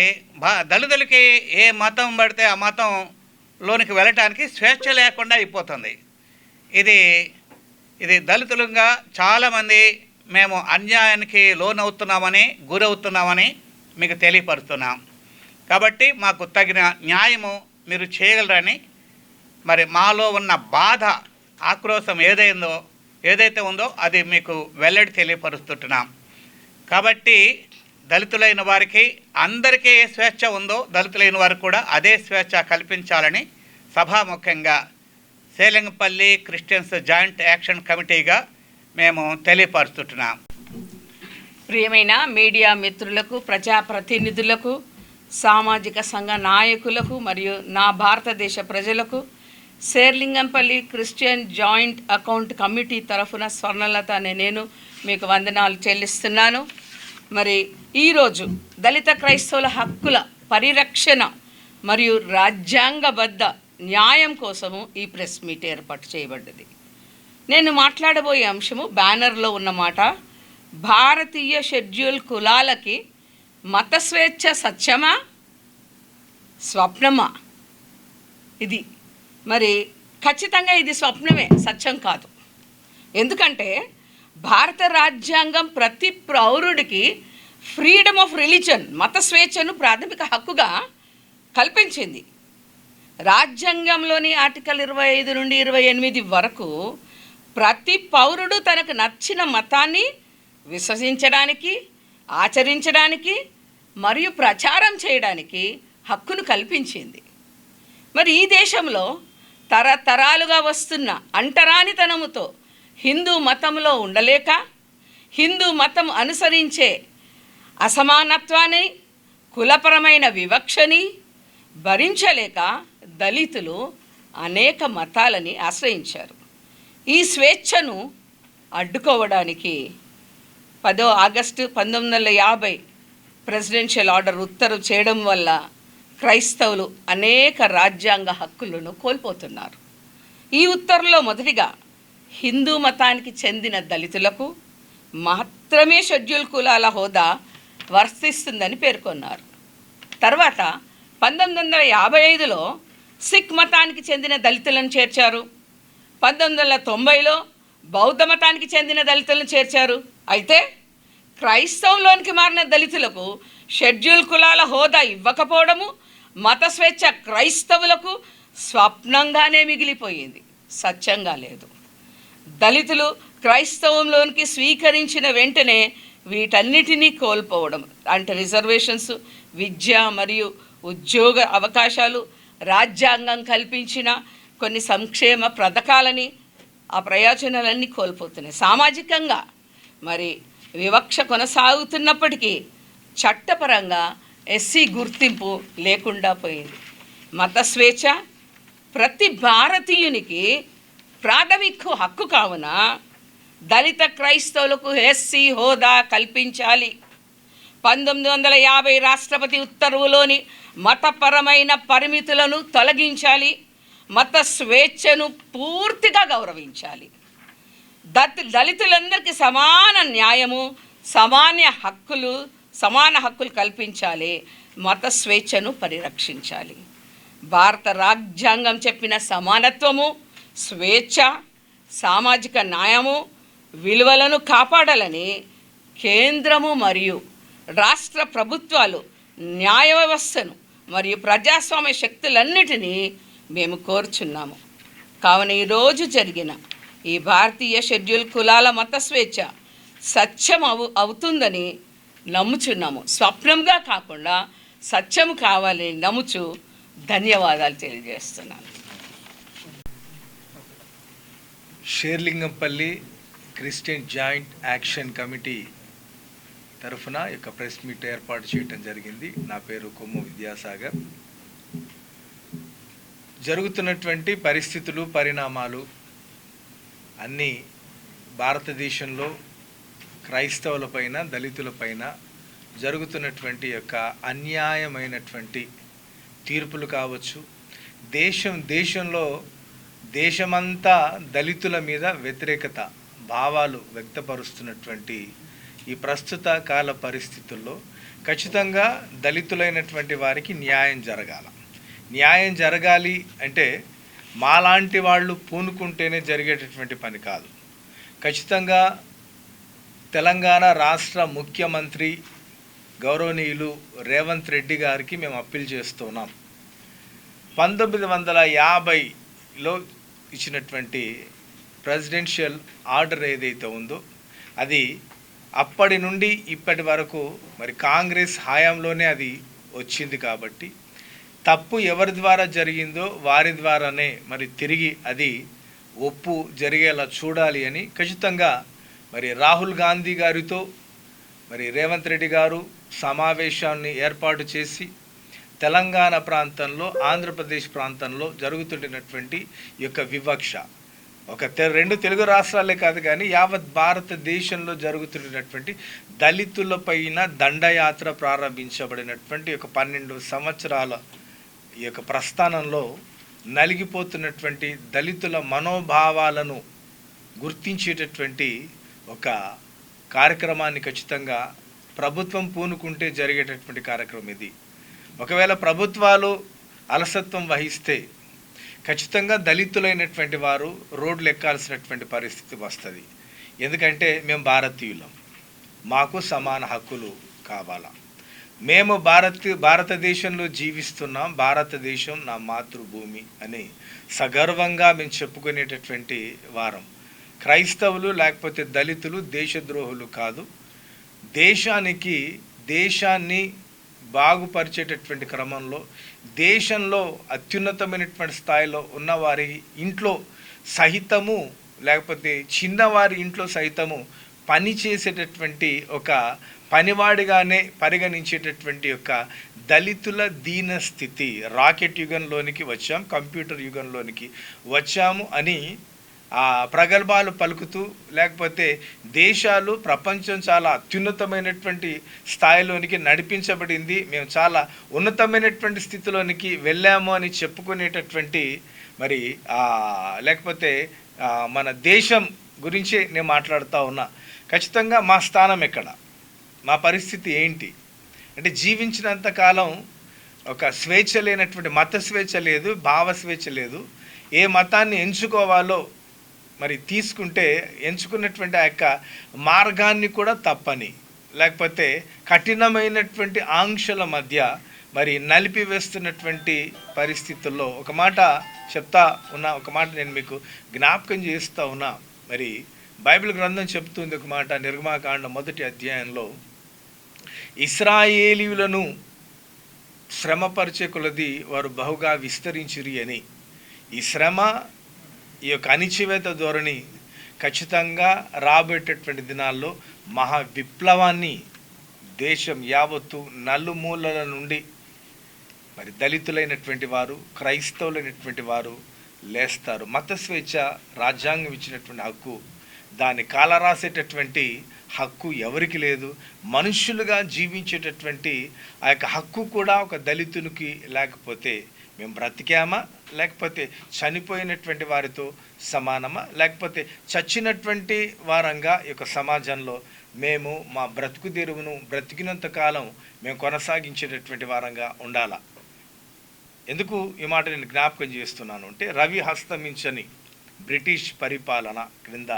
Speaker 3: దళితులకి ఏ మతం పడితే ఆ మతంలోనికి వెళ్ళటానికి స్వేచ్ఛ లేకుండా అయిపోతుంది. ఇది దళితులుగా చాలామంది మేము అన్యాయానికి లోనవుతున్నామని గురవుతున్నామని మీకు తెలియపరుస్తున్నాం. కాబట్టి మాకు తగిన న్యాయము మీరు చేయగలరని మరి మాలో ఉన్న బాధ, ఆక్రోశం ఏదైతే ఉందో అది మీకు వెల్లడి తెలియపరుస్తున్నాం. కాబట్టి దళితులైన వారికి అందరికీ ఏ స్వేచ్ఛ ఉందో దళితులైన వారికి కూడా అదే స్వేచ్ఛ కల్పించాలని సభాముఖంగా సేలింగపల్లి క్రిస్టియన్స్ జాయింట్ యాక్షన్ కమిటీగా మేము తెలియపరుస్తున్నాం.
Speaker 4: ప్రియమైన మీడియా మిత్రులకు, ప్రజాప్రతినిధులకు, సామాజిక సంఘ నాయకులకు మరియు నా భారతదేశ ప్రజలకు Serilingampally Christian joint account committee తరఫున స్వర్ణలత అనే నేను మీకు వందనాలు చెల్లిస్తున్నాను. మరి ఈరోజు దళిత క్రైస్తవుల హక్కుల పరిరక్షణ మరియు రాజ్యాంగబద్ధ న్యాయం కోసము ఈ ప్రెస్ మీట్ ఏర్పాటు చేయబడ్డది. నేను మాట్లాడబోయే అంశము బ్యానర్లో ఉన్నమాట. భారతీయ షెడ్యూల్ కులాలకి మత స్వేచ్ఛ సత్యమా స్వప్నమా? ఇది మరి ఖచ్చితంగా ఇది స్వప్నమే, సత్యం కాదు. ఎందుకంటే భారత రాజ్యాంగం ప్రతి పౌరుడికి ఫ్రీడమ్ ఆఫ్ రిలీజన్, మత స్వేచ్ఛను ప్రాథమిక హక్కుగా కల్పించింది. రాజ్యాంగంలోని ఆర్టికల్ 25 నుండి 28 వరకు ప్రతి పౌరుడు తనకు నచ్చిన మతాన్ని విశ్వసించడానికి, ఆచరించడానికి మరియు ప్రచారం చేయడానికి హక్కును కల్పించింది. మరి ఈ దేశంలో తరతరాలుగా వస్తున్న అంటరానితనముతో హిందూ మతంలో ఉండలేక, హిందూ మతం అనుసరించే అసమానత్వాన్ని, కులపరమైన వివక్షని భరించలేక దళితులు అనేక మతాలని ఆశ్రయించారు. ఈ స్వేచ్ఛను అడ్డుకోవడానికి 10 ఆగస్టు 1950 ప్రెసిడెన్షియల్ ఆర్డర్ ఉత్తర్వు చేయడం వల్ల క్రైస్తవులు అనేక రాజ్యాంగ హక్కులను కోల్పోతున్నారు. ఈ ఉత్తర్వులో మొదటిగా హిందూ మతానికి చెందిన దళితులకు మాత్రమే షెడ్యూల్ కులాల హోదా వర్తిస్తుందని పేర్కొన్నారు. తర్వాత 1955లో సిక్ మతానికి చెందిన దళితులను చేర్చారు. 1990లో బౌద్ధ మతానికి చెందిన దళితులను చేర్చారు. అయితే క్రైస్తవంలోనికి మారిన దళితులకు షెడ్యూల్ కులాల హోదా ఇవ్వకపోవడము మత స్వేచ్ఛ క్రైస్తవులకు స్వప్నంగానే మిగిలిపోయింది, సత్యంగా లేదు. దళితులు క్రైస్తవంలోనికి స్వీకరించిన వెంటనే వీటన్నిటినీ కోల్పోవడం అంటే రిజర్వేషన్స్, విద్య మరియు ఉద్యోగ అవకాశాలు, రాజ్యాంగం కల్పించిన కొన్ని సంక్షేమ పథకాలని, ఆ ప్రయోజనాలన్నీ కోల్పోతున్నాయి. సామాజికంగా మరి వివక్ష కొనసాగుతున్నప్పటికీ చట్టపరంగా ఎస్సీ గుర్తింపు లేకుండా పోయింది. మత స్వేచ్ఛ ప్రతి భారతీయునికి ప్రాథమిక హక్కు కావున దళిత క్రైస్తవులకు ఎస్సీ హోదా కల్పించాలి. 1950 రాష్ట్రపతి ఉత్తర్వులోని మతపరమైన పరిమితులను తొలగించాలి. మత స్వేచ్ఛను పూర్తిగా గౌరవించాలి. దళితులందరికీ సమాన న్యాయము, సమాన హక్కులు కల్పించాలి. మత స్వేచ్ఛను పరిరక్షించాలి. భారత రాజ్యాంగం చెప్పిన సమానత్వము, స్వేచ్ఛ, సామాజిక న్యాయము విలువలను కాపాడాలని కేంద్రము మరియు రాష్ట్ర ప్రభుత్వాలు న్యాయ వ్యవస్థను మరియు ప్రజాస్వామ్య శక్తులన్నిటినీ మేము కోరుచున్నాము. కావున ఈరోజు జరిగిన ఈ భారతీయ షెడ్యూల్ కులాల మత స్వేచ్ఛ సత్యం అవుతుందని నమ్ముచున్నాము. స్వప్నంగా కాకుండా సత్యం కావాలని నమ్ముచు ధన్యవాదాలు తెలియజేస్తున్నాను.
Speaker 5: Serilingampally Christian joint action committee తరఫున ఈ యొక్క ప్రెస్ మీట్ ఏర్పాటు చేయటం జరిగింది. నా పేరు కొమ్ము విద్యాసాగర్. జరుగుతున్నటువంటి పరిస్థితులు, పరిణామాలు అన్నీ భారతదేశంలో క్రైస్తవులపైన, దళితులపైన జరుగుతున్నటువంటి యొక్క అన్యాయమైనటువంటి తీర్పులు కావచ్చు, దేశంలో దేశమంతా దళితుల మీద వ్యతిరేకత భావాలు వ్యక్తపరుస్తున్నటువంటి ఈ ప్రస్తుత కాల పరిస్థితుల్లో ఖచ్చితంగా దళితులైనటువంటి వారికి న్యాయం జరగాల. న్యాయం జరగాలి అంటే మాలాంటి వాళ్ళు పూనుకుంటేనే జరిగేటటువంటి పని కాదు. ఖచ్చితంగా తెలంగాణ రాష్ట్ర ముఖ్యమంత్రి గౌరవనీయులు రేవంత్ రెడ్డి గారికి మేము అప్పీల్ చేస్తున్నాం. 1950లో ఇచ్చినటువంటి ప్రెసిడెన్షియల్ ఆర్డర్ ఏదైతే ఉందో అది అప్పటి నుండి ఇప్పటి వరకు మరి కాంగ్రెస్ హయాంలోనే అది వచ్చింది. కాబట్టి తప్పు ఎవరి ద్వారా జరిగిందో వారి ద్వారానే మరి తిరిగి అది ఒప్పు జరిగేలా చూడాలి అని ఖచ్చితంగా మరి రాహుల్ గాంధీ గారితో మరి రేవంత్ రెడ్డి గారు సమావేశాన్ని ఏర్పాటు చేసి తెలంగాణ ప్రాంతంలో, ఆంధ్రప్రదేశ్ ప్రాంతంలో జరుగుతున్నటువంటి ఈ యొక్క వివక్ష రెండు తెలుగు రాష్ట్రాలే కాదు కానీ యావత్ భారతదేశంలో జరుగుతున్నటువంటి దళితులపైన దండయాత్ర ప్రారంభించబడినటువంటి ఒక 12 సంవత్సరాల ఈ యొక్క ప్రస్థానంలో నలిగిపోతున్నటువంటి దళితుల మనోభావాలను గుర్తించేటటువంటి ఒక కార్యక్రమాన్ని ఖచ్చితంగా ప్రభుత్వం పూనుకుంటే జరిగేటటువంటి కార్యక్రమం ఇది. ఒకవేళ ప్రభుత్వాలు అలసత్వం వహిస్తే ఖచ్చితంగా దళితులైనటువంటి వారు రోడ్లు ఎక్కాల్సినటువంటి పరిస్థితి వస్తుంది. ఎందుకంటే మేము భారతీయులం, మాకు సమాన హక్కులు కావాలా. మేము భారతదేశంలో జీవిస్తున్నాం, భారతదేశం నా మాతృభూమి అని సగర్వంగా మేము చెప్పుకునేటటువంటి వారం. క్రైస్తవులు లేకపోతే దళితులు దేశద్రోహులు కాదు. దేశాన్ని బాగుపరిచేటటువంటి క్రమంలో దేశంలో అత్యున్నతమైనటువంటి స్థాయిలో ఉన్నవారి ఇంట్లో సహితము లేకపోతే చిన్నవారి ఇంట్లో సైతము పని చేసేటటువంటి ఒక పనివాడిగానే పరిగణించేటటువంటి యొక్క దళితుల దీన స్థితి, రాకెట్ యుగంలోనికి వచ్చాం, కంప్యూటర్ యుగంలోనికి వచ్చాము అని ప్రగల్భాలు పలుకుతూ లేకపోతే దేశాలు ప్రపంచం చాలా అత్యున్నతమైనటువంటి స్థాయిలోనికి నడిపించబడింది, మేము చాలా ఉన్నతమైనటువంటి స్థితిలోనికి వెళ్ళాము అని చెప్పుకునేటటువంటి మరి లేకపోతే మన దేశం గురించి నేను మాట్లాడుతూ ఉన్నా. ఖచ్చితంగా మా స్థానం ఎక్కడ, మా పరిస్థితి ఏంటి అంటే జీవించినంత కాలం ఒక స్వేచ్ఛ లేనటువంటి మత స్వేచ్ఛ లేదు, భావ స్వేచ్ఛ లేదు. ఏ మతాన్ని ఎంచుకోవాలో మరి తీసుకుంటే ఎంచుకున్నటువంటి ఆ యొక్క మార్గాన్ని కూడా తప్పని లేకపోతే కఠినమైనటువంటి ఆంక్షల మధ్య మరి నలిపివేస్తున్నటువంటి పరిస్థితుల్లో ఒక మాట చెప్తా ఉన్నా, ఒక మాట నేను మీకు జ్ఞాపకం చేస్తూ ఉన్నా. మరి బైబిల్ గ్రంథం చెప్తుంది ఒక మాట, నిర్గమాకాండ 1వ అధ్యాయంలో ఇశ్రాయేలీయులను శ్రమపరిచే కొలది వారు బహుగా విస్తరించిరి అని. ఈ శ్రమ, ఈ యొక్క అణిచివేత ధోరణి ఖచ్చితంగా రాబోయేటటువంటి దినాల్లో మహా విప్లవాన్ని దేశం యావత్తు నలుమూలల నుండి మరి దళితులైనటువంటి వారు, క్రైస్తవులైనటువంటి వారు లేస్తారు. మత స్వేచ్ఛ రాజ్యాంగం ఇచ్చినటువంటి హక్కు, దాన్ని కాలరాసేటటువంటి హక్కు ఎవరికి లేదు. మనుషులుగా జీవించేటటువంటి ఆ యొక్క హక్కు కూడా ఒక దళితునికి లేకపోతే మేము బ్రతికామా, లేకపోతే చనిపోయినటువంటి వారితో సమానమా, లేకపోతే చచ్చినటువంటి వారంగా ఈ యొక్క సమాజంలో మేము మా బ్రతుకు తెరువును బ్రతికినంత కాలం మేము కొనసాగించేటటువంటి వారంగా ఉండాలా. ఎందుకు ఈ మాట నేను జ్ఞాపకం చేస్తున్నాను అంటే, రవి హస్తమించని బ్రిటిష్ పరిపాలన క్రింద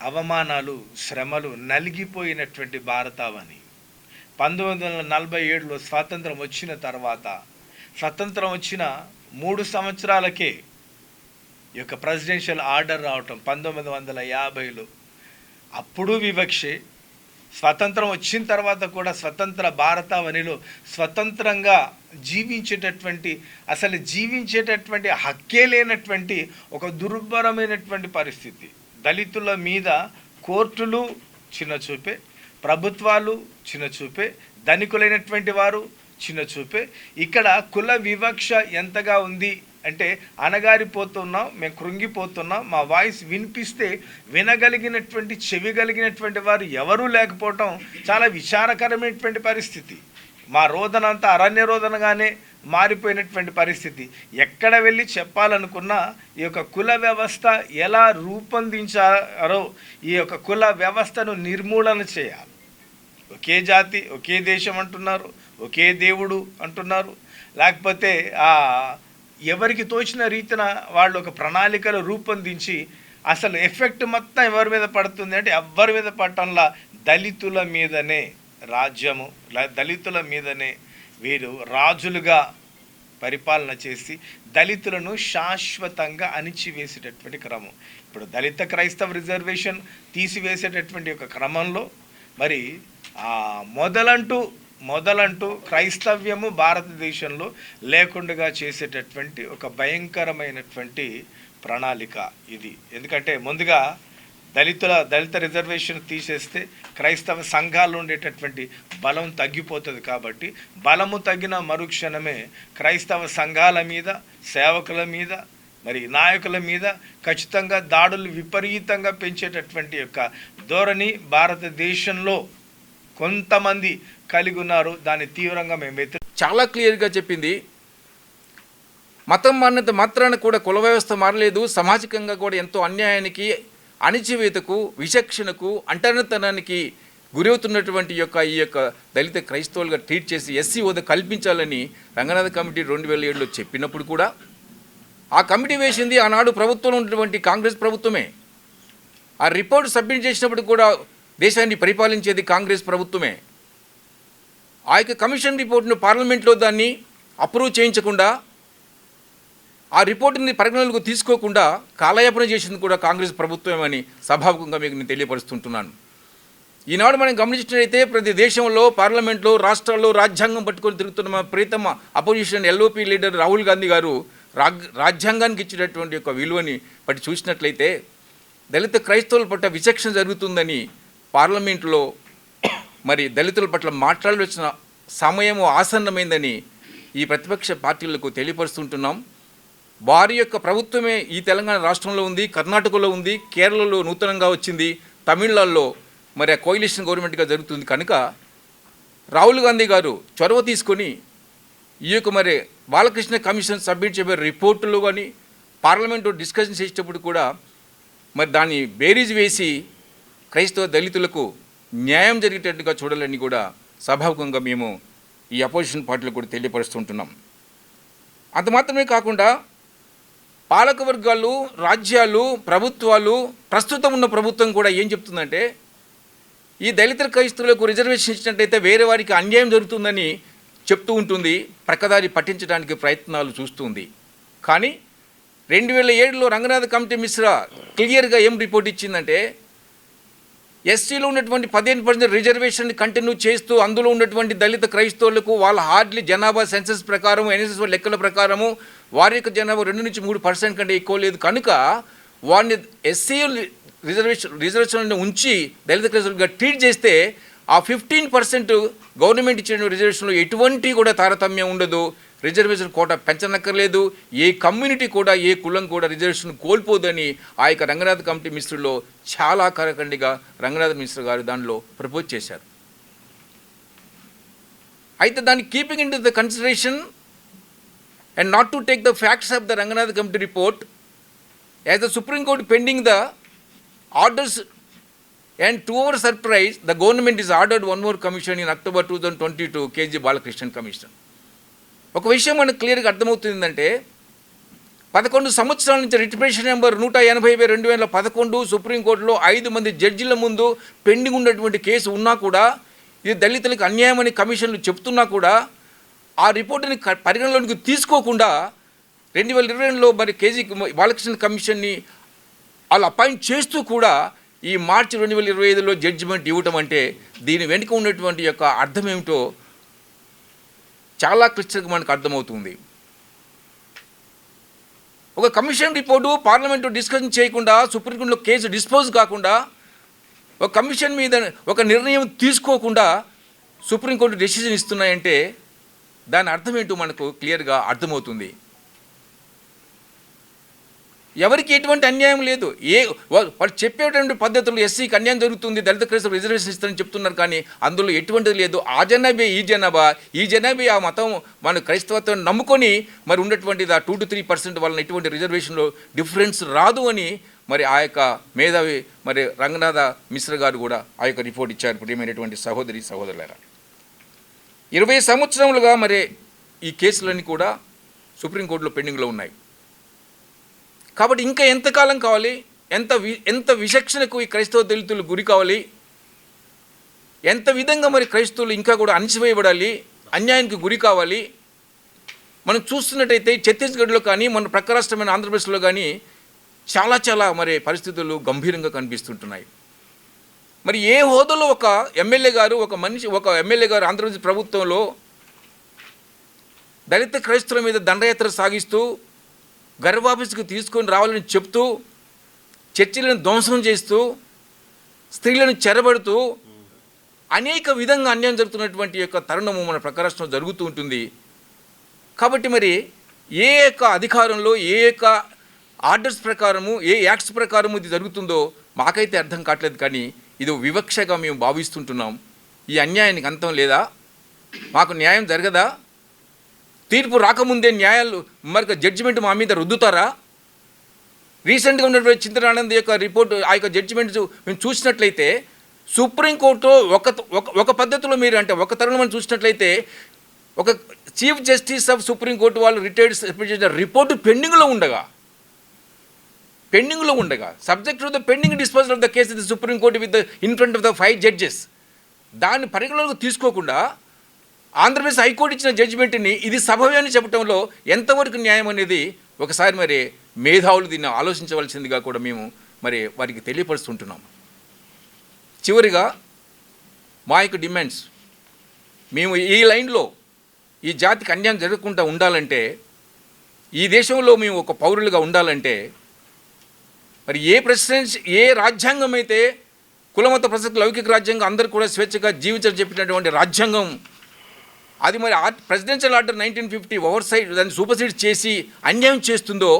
Speaker 5: అవమానాలు, శ్రమలు నలిగిపోయినటువంటి భారతావని 1947లో స్వాతంత్రం వచ్చిన తర్వాత, స్వతంత్రం వచ్చిన 3 సంవత్సరాలకే ఈ యొక్క ప్రెసిడెన్షియల్ ఆర్డర్ రావటం 1950లో. అప్పుడు వివక్షే. స్వతంత్రం వచ్చిన తర్వాత కూడా స్వతంత్ర భారతావనిలో స్వతంత్రంగా జీవించేటటువంటి, అసలు జీవించేటటువంటి హక్కే లేనటువంటి ఒక దుర్భరమైనటువంటి పరిస్థితి. దళితుల మీద కోర్టులు చిన్న చూపే, ప్రభుత్వాలు చిన్నచూపే, ధనికులైనటువంటి వారు చిన్నచూపే. ఇక్కడ కుల వివక్ష ఎంతగా ఉంది అంటే అణగారిపోతున్నాం, మేము కృంగిపోతున్నాం, మా వాయిస్ వినిపిస్తే వినగలిగినటువంటి చెవి కలిగినటువంటి వారు ఎవరూ లేకపోవటం చాలా విచారకరమైనటువంటి పరిస్థితి. మా రోదన అంతా అరణ్య రోదనగానే మారిపోయినటువంటి పరిస్థితి. ఎక్కడ వెళ్ళి చెప్పాలనుకున్నా ఈ యొక్క కుల వ్యవస్థ ఎలా రూపొందించారో ఈ యొక్క కుల వ్యవస్థను నిర్మూలన చేయాలి. ఒకే జాతి, ఒకే దేశం అంటున్నారు, ఒకే దేవుడు అంటున్నారు. లేకపోతే ఎవరికి తోచిన రీతిన వాళ్ళు ఒక ప్రణాళికలు రూపొందించి అసలు ఎఫెక్ట్ మొత్తం ఎవరి మీద పడుతుంది అంటే ఎవరి మీద పడటంలా దళితుల మీదనే రాజ్యము, దళితుల మీదనే వీరు రాజులుగా పరిపాలన చేసి దళితులను శాశ్వతంగా అణిచివేసేటటువంటి క్రమం. ఇప్పుడు దళిత క్రైస్తవ రిజర్వేషన్ తీసివేసేటటువంటి ఒక క్రమంలో మరి మొదలంటూ క్రైస్తవ్యము భారతదేశంలో లేకుండా చేసేటటువంటి ఒక భయంకరమైనటువంటి ప్రణాళిక ఇది. ఎందుకంటే ముందుగా దళిత రిజర్వేషన్ తీసేస్తే క్రైస్తవ సంఘాల్లో ఉండేటటువంటి బలం తగ్గిపోతుంది. కాబట్టి బలము తగ్గిన మరుక్షణమే క్రైస్తవ సంఘాల మీద, సేవకుల మీద, మరి నాయకుల మీద ఖచ్చితంగా దాడులు విపరీతంగా పెంచేటటువంటి యొక్క ధోరణి భారతదేశంలో కొంతమంది కలిగి ఉన్నారు. దాన్ని తీవ్రంగా మేము
Speaker 6: చాలా క్లియర్గా చెప్పింది. మతం మారినంత మాత్రాన కూడా కుల వ్యవస్థ మారలేదు. సామాజికంగా కూడా ఎంతో అన్యాయానికి, అణిచివేతకు, విచక్షణకు, అంటరితనానికి గురవుతున్నటువంటి ఈ యొక్క దళిత క్రైస్తవులుగా ట్రీట్ చేసి ఎస్సీ హోదా కల్పించాలని రంగనాథ కమిటీ 2007లో చెప్పినప్పుడు కూడా ఆ కమిటీ వేసింది ఆనాడు ప్రభుత్వంలో ఉన్నటువంటి కాంగ్రెస్ ప్రభుత్వమే. ఆ రిపోర్ట్ సబ్మిట్ చేసినప్పుడు కూడా దేశాన్ని పరిపాలించేది కాంగ్రెస్ ప్రభుత్వమే. ఆ యొక్క కమిషన్ రిపోర్ట్ను పార్లమెంట్లో దాన్ని అప్రూవ్ చేయించకుండా, ఆ రిపోర్టుని పరిగణనలోకి తీసుకోకుండా కాలయాపన చేసింది కూడా కాంగ్రెస్ ప్రభుత్వమని సభాముఖంగా మీకు నేను తెలియపరుస్తుంటున్నాను. ఈనాడు మనం గమనించినట్లయితే ప్రతి దేశంలో, పార్లమెంట్లో, రాష్ట్రాల్లో రాజ్యాంగం పట్టుకొని తిరుగుతున్న మా ప్రీతమ opposition LOP leader Rahul Gandhi గారు రాజ్యాంగానికి ఇచ్చినటువంటి యొక్క విలువని బట్టి చూసినట్లయితే దళిత క్రైస్తవుల పట్ల విచక్షణ జరుగుతుందని పార్లమెంట్లో మరి దళితుల పట్ల మాట్లాడాల్సిన సమయము ఆసన్నమైందని ఈ ప్రతిపక్ష పార్టీలకు తెలియపరుస్తుంటున్నాం. వారి యొక్క ప్రభుత్వమే ఈ తెలంగాణ రాష్ట్రంలో ఉంది, కర్ణాటకలో ఉంది, కేరళలో నూతనంగా వచ్చింది, తమిళనాడులో మరి ఆ కోయిలిషన్ గవర్నమెంట్గా జరుగుతుంది. కనుక రాహుల్ గాంధీ గారు చొరవ తీసుకొని ఈ యొక్క మరి బాలకృష్ణ కమిషన్ సబ్మిట్ చేయబోయే రిపోర్టులు కానీ పార్లమెంటు డిస్కషన్ చేసేటప్పుడు కూడా మరి దాన్ని బేరీజ్ వేసి క్రైస్తవ దళితులకు న్యాయం జరిగేటట్టుగా చూడాలని కూడా సభాముఖంగా మేము ఈ అపోజిషన్ పార్టీలకు కూడా తెలియపరుస్తుంటున్నాం. అంత మాత్రమే కాకుండా పాలక వర్గాలు, రాజ్యాలు, ప్రభుత్వాలు, ప్రస్తుతం ఉన్న ప్రభుత్వం కూడా ఏం చెప్తుందంటే ఈ దళిత క్రైస్తవులకు రిజర్వేషన్ ఇచ్చినట్టయితే వేరే వారికి అన్యాయం జరుగుతుందని చెప్తూ ఉంటుంది, ప్రక్కదారి పట్టించడానికి ప్రయత్నాలు చూస్తుంది. కానీ 2007లో రంగనాథ కమిటీ మిశ్రా క్లియర్గా ఏం రిపోర్ట్ ఇచ్చిందంటే ఎస్సీలో ఉన్నటువంటి 15% రిజర్వేషన్ కంటిన్యూ చేస్తూ అందులో ఉన్నటువంటి దళిత క్రైస్తవులకు వాళ్ళ హార్డ్లీ జనాభా సెన్సస్ ప్రకారం, ఎన్ఎస్ఎస్ లెక్కల ప్రకారము వారి యొక్క జనాభా 2 నుంచి 3% కంటే ఎక్కువ లేదు. కనుక వారిని ఎస్సీ రిజర్వేషన్ ఉంచి దళిత క్రైస్తవులుగా ట్రీట్ చేస్తే ఆ 15% గవర్నమెంట్ ఇచ్చిన రిజర్వేషన్లో ఎటువంటి కూడా తారతమ్యం ఉండదు. రిజర్వేషన్ కోట పెంచనక్కర్లేదు. ఏ కమ్యూనిటీ కూడా, ఏ కులం కూడా రిజర్వేషన్ కోల్పోదని ఆ యొక్క రంగనాథ్ కమిటీ మినిస్టర్లో చాలా కరకండిగా రంగనాథ్ మినిస్టర్ గారు దానిలో ప్రపోజ్ చేశారు. అయితే దాన్ని keeping in to the consideration and not to take the facts of the Ranganath committee report as the supreme court pending the orders. And to our surprise, the government is ordered one more commission in October 2022, KG Balakrishnan Commission. ఒక విషయం మనకు క్లియర్గా అర్థమవుతుందంటే 11 సంవత్సరాల నుంచి retribution number 180/2011 సుప్రీంకోర్టులో 5 మంది జడ్జిల ముందు pending ఉన్నటువంటి కేసు ఉన్నా కూడా, ఇది దళితులకు అన్యాయమని కమిషన్లు చెప్తున్నా కూడా ఆ రిపోర్టుని పరిగణలోనికి తీసుకోకుండా 2022లో మరి కేజీ బాలకృష్ణ కమిషన్ని వాళ్ళు అపాయింట్ చేస్తూ కూడా ఈ మార్చి 2025లో జడ్జిమెంట్ ఇవ్వటం అంటే దీని వెనుక ఉన్నటువంటి యొక్క అర్థం ఏమిటో చాలా క్లిష్టంగా మనకు అర్థమవుతుంది. ఒక కమిషన్ రిపోర్టు పార్లమెంటు డిస్కషన్ చేయకుండా, సుప్రీంకోర్టులో కేసు డిస్పోజ్ కాకుండా ఒక కమిషన్ మీద ఒక నిర్ణయం తీసుకోకుండా సుప్రీంకోర్టు డెసిషన్ ఇస్తున్నాయంటే దాని అర్థం ఏంటో మనకు క్లియర్గా అర్థమవుతుంది. ఎవరికి ఎటువంటి అన్యాయం లేదు. వాళ్ళు చెప్పేటువంటి పద్ధతులు ఎస్సీకి అన్యాయం జరుగుతుంది, దళిత క్రైస్తవ రిజర్వేషన్ ఇస్తారని చెప్తున్నారు, కానీ అందులో ఎటువంటిది లేదు. ఆ జనాభే ఈ జనాభే ఆ మతం మన క్రైస్తవత్వం నమ్ముకొని మరి ఉన్నటువంటిది ఆ 2 to 3% వలన ఎటువంటి రిజర్వేషన్లో డిఫరెన్స్ రాదు అని మరి ఆ యొక్క మేధావి మరి రంగనాథ మిశ్ర గారు కూడా ఆ యొక్క రిపోర్ట్ ఇచ్చారు. ప్రియమైనటువంటి సహోదరులారా, 20 సంవత్సరములుగా మరి ఈ కేసులన్నీ కూడా సుప్రీంకోర్టులో పెండింగ్లో ఉన్నాయి. కాబట్టి ఇంకా ఎంతకాలం కావాలి? ఎంత విచక్షణకు ఈ క్రైస్తవ దళితులు గురి కావాలి? ఎంత విధంగా మరి క్రైస్తవులు ఇంకా కూడా అణచివేయబడాలి, అన్యాయానికి గురి కావాలి? మనం చూస్తున్నట్టయితే ఛత్తీస్గఢ్లో కానీ మన ప్రక్క రాష్ట్రమైన ఆంధ్రప్రదేశ్లో కానీ చాలా మరి పరిస్థితులు గంభీరంగా కనిపిస్తుంటున్నాయి. మరి ఏ హోదాలో ఒక ఎమ్మెల్యే గారు ఆంధ్రప్రదేశ్ ప్రభుత్వంలో దళిత క్రైస్తవుల మీద దండయాత్ర సాగిస్తూ గర్భాఫీసుకు తీసుకొని రావాలని చెప్తూ చర్చిలను ధ్వంసం చేస్తూ స్త్రీలను చెరబడుతూ అనేక విధంగా అన్యాయం జరుగుతున్నటువంటి యొక్క తరుణము మన ప్రక్క రాష్ట్రంలో జరుగుతూ ఉంటుంది. కాబట్టి మరి ఏ యొక్క అధికారంలో ఏ యొక్క ఆర్డర్స్ ప్రకారము ఏ యాక్ట్స్ ప్రకారము ఇది జరుగుతుందో మాకైతే అర్థం కావట్లేదు. కానీ ఇది వివక్షగా మేము భావిస్తుంటున్నాం. ఈ అన్యాయానికి అంతం లేదా? మాకు న్యాయం జరగదా? తీర్పు రాకముందే న్యాయాలు మరి జడ్జిమెంట్ మా మీద రుద్దుతారా? రీసెంట్గా ఉన్నటువంటి చింతనానంద్ యొక్క రిపోర్టు ఆ యొక్క జడ్జిమెంట్ మేము చూసినట్లయితే సుప్రీంకోర్టు ఒక పద్ధతిలో మీరు అంటే ఒక తరుణం మనం చూసినట్లయితే ఒక చీఫ్ జస్టిస్ ఆఫ్ సుప్రీంకోర్టు వాళ్ళు రిటైర్డ్ రిపోర్టు పెండింగ్లో ఉండగా subject to the pending disposal of the case the supreme court with in front of the 5 judges దాన్ని పరిగణలోకి తీసుకోకుండా ఆంధ్రప్రదేశ్ హైకోర్టు ఇచ్చిన జడ్జిమెంట్ని ఇది సబబే అని చెప్పడంలో ఎంతవరకు న్యాయం అనేది ఒకసారి మరి మేధావులు దీన్ని ఆలోచించవలసిందిగా కూడా మేము మరి వారికి తెలియపరుస్తుంటున్నాం. చివరిగా మా యొక్క డిమాండ్స్, మేము ఈ లైన్లో ఈ జాతికి అన్యాయం జరగకుండా ఉండాలంటే, ఈ దేశంలో మేము ఒక పౌరులుగా ఉండాలంటే మరి ఏ రాజ్యాంగం అయితే కులమత ప్రసక్తి లౌకిక రాజ్యాంగం అందరూ కూడా స్వేచ్ఛగా జీవించాలని చెప్పినటువంటి రాజ్యాంగం, అది మరి ప్రెసిడెన్షియల్ ఆర్డర్ 1950 ఓవర్సైడ్ దాన్ని సూపర్సైడ్ చేసి అన్యాయం చేస్తుందో,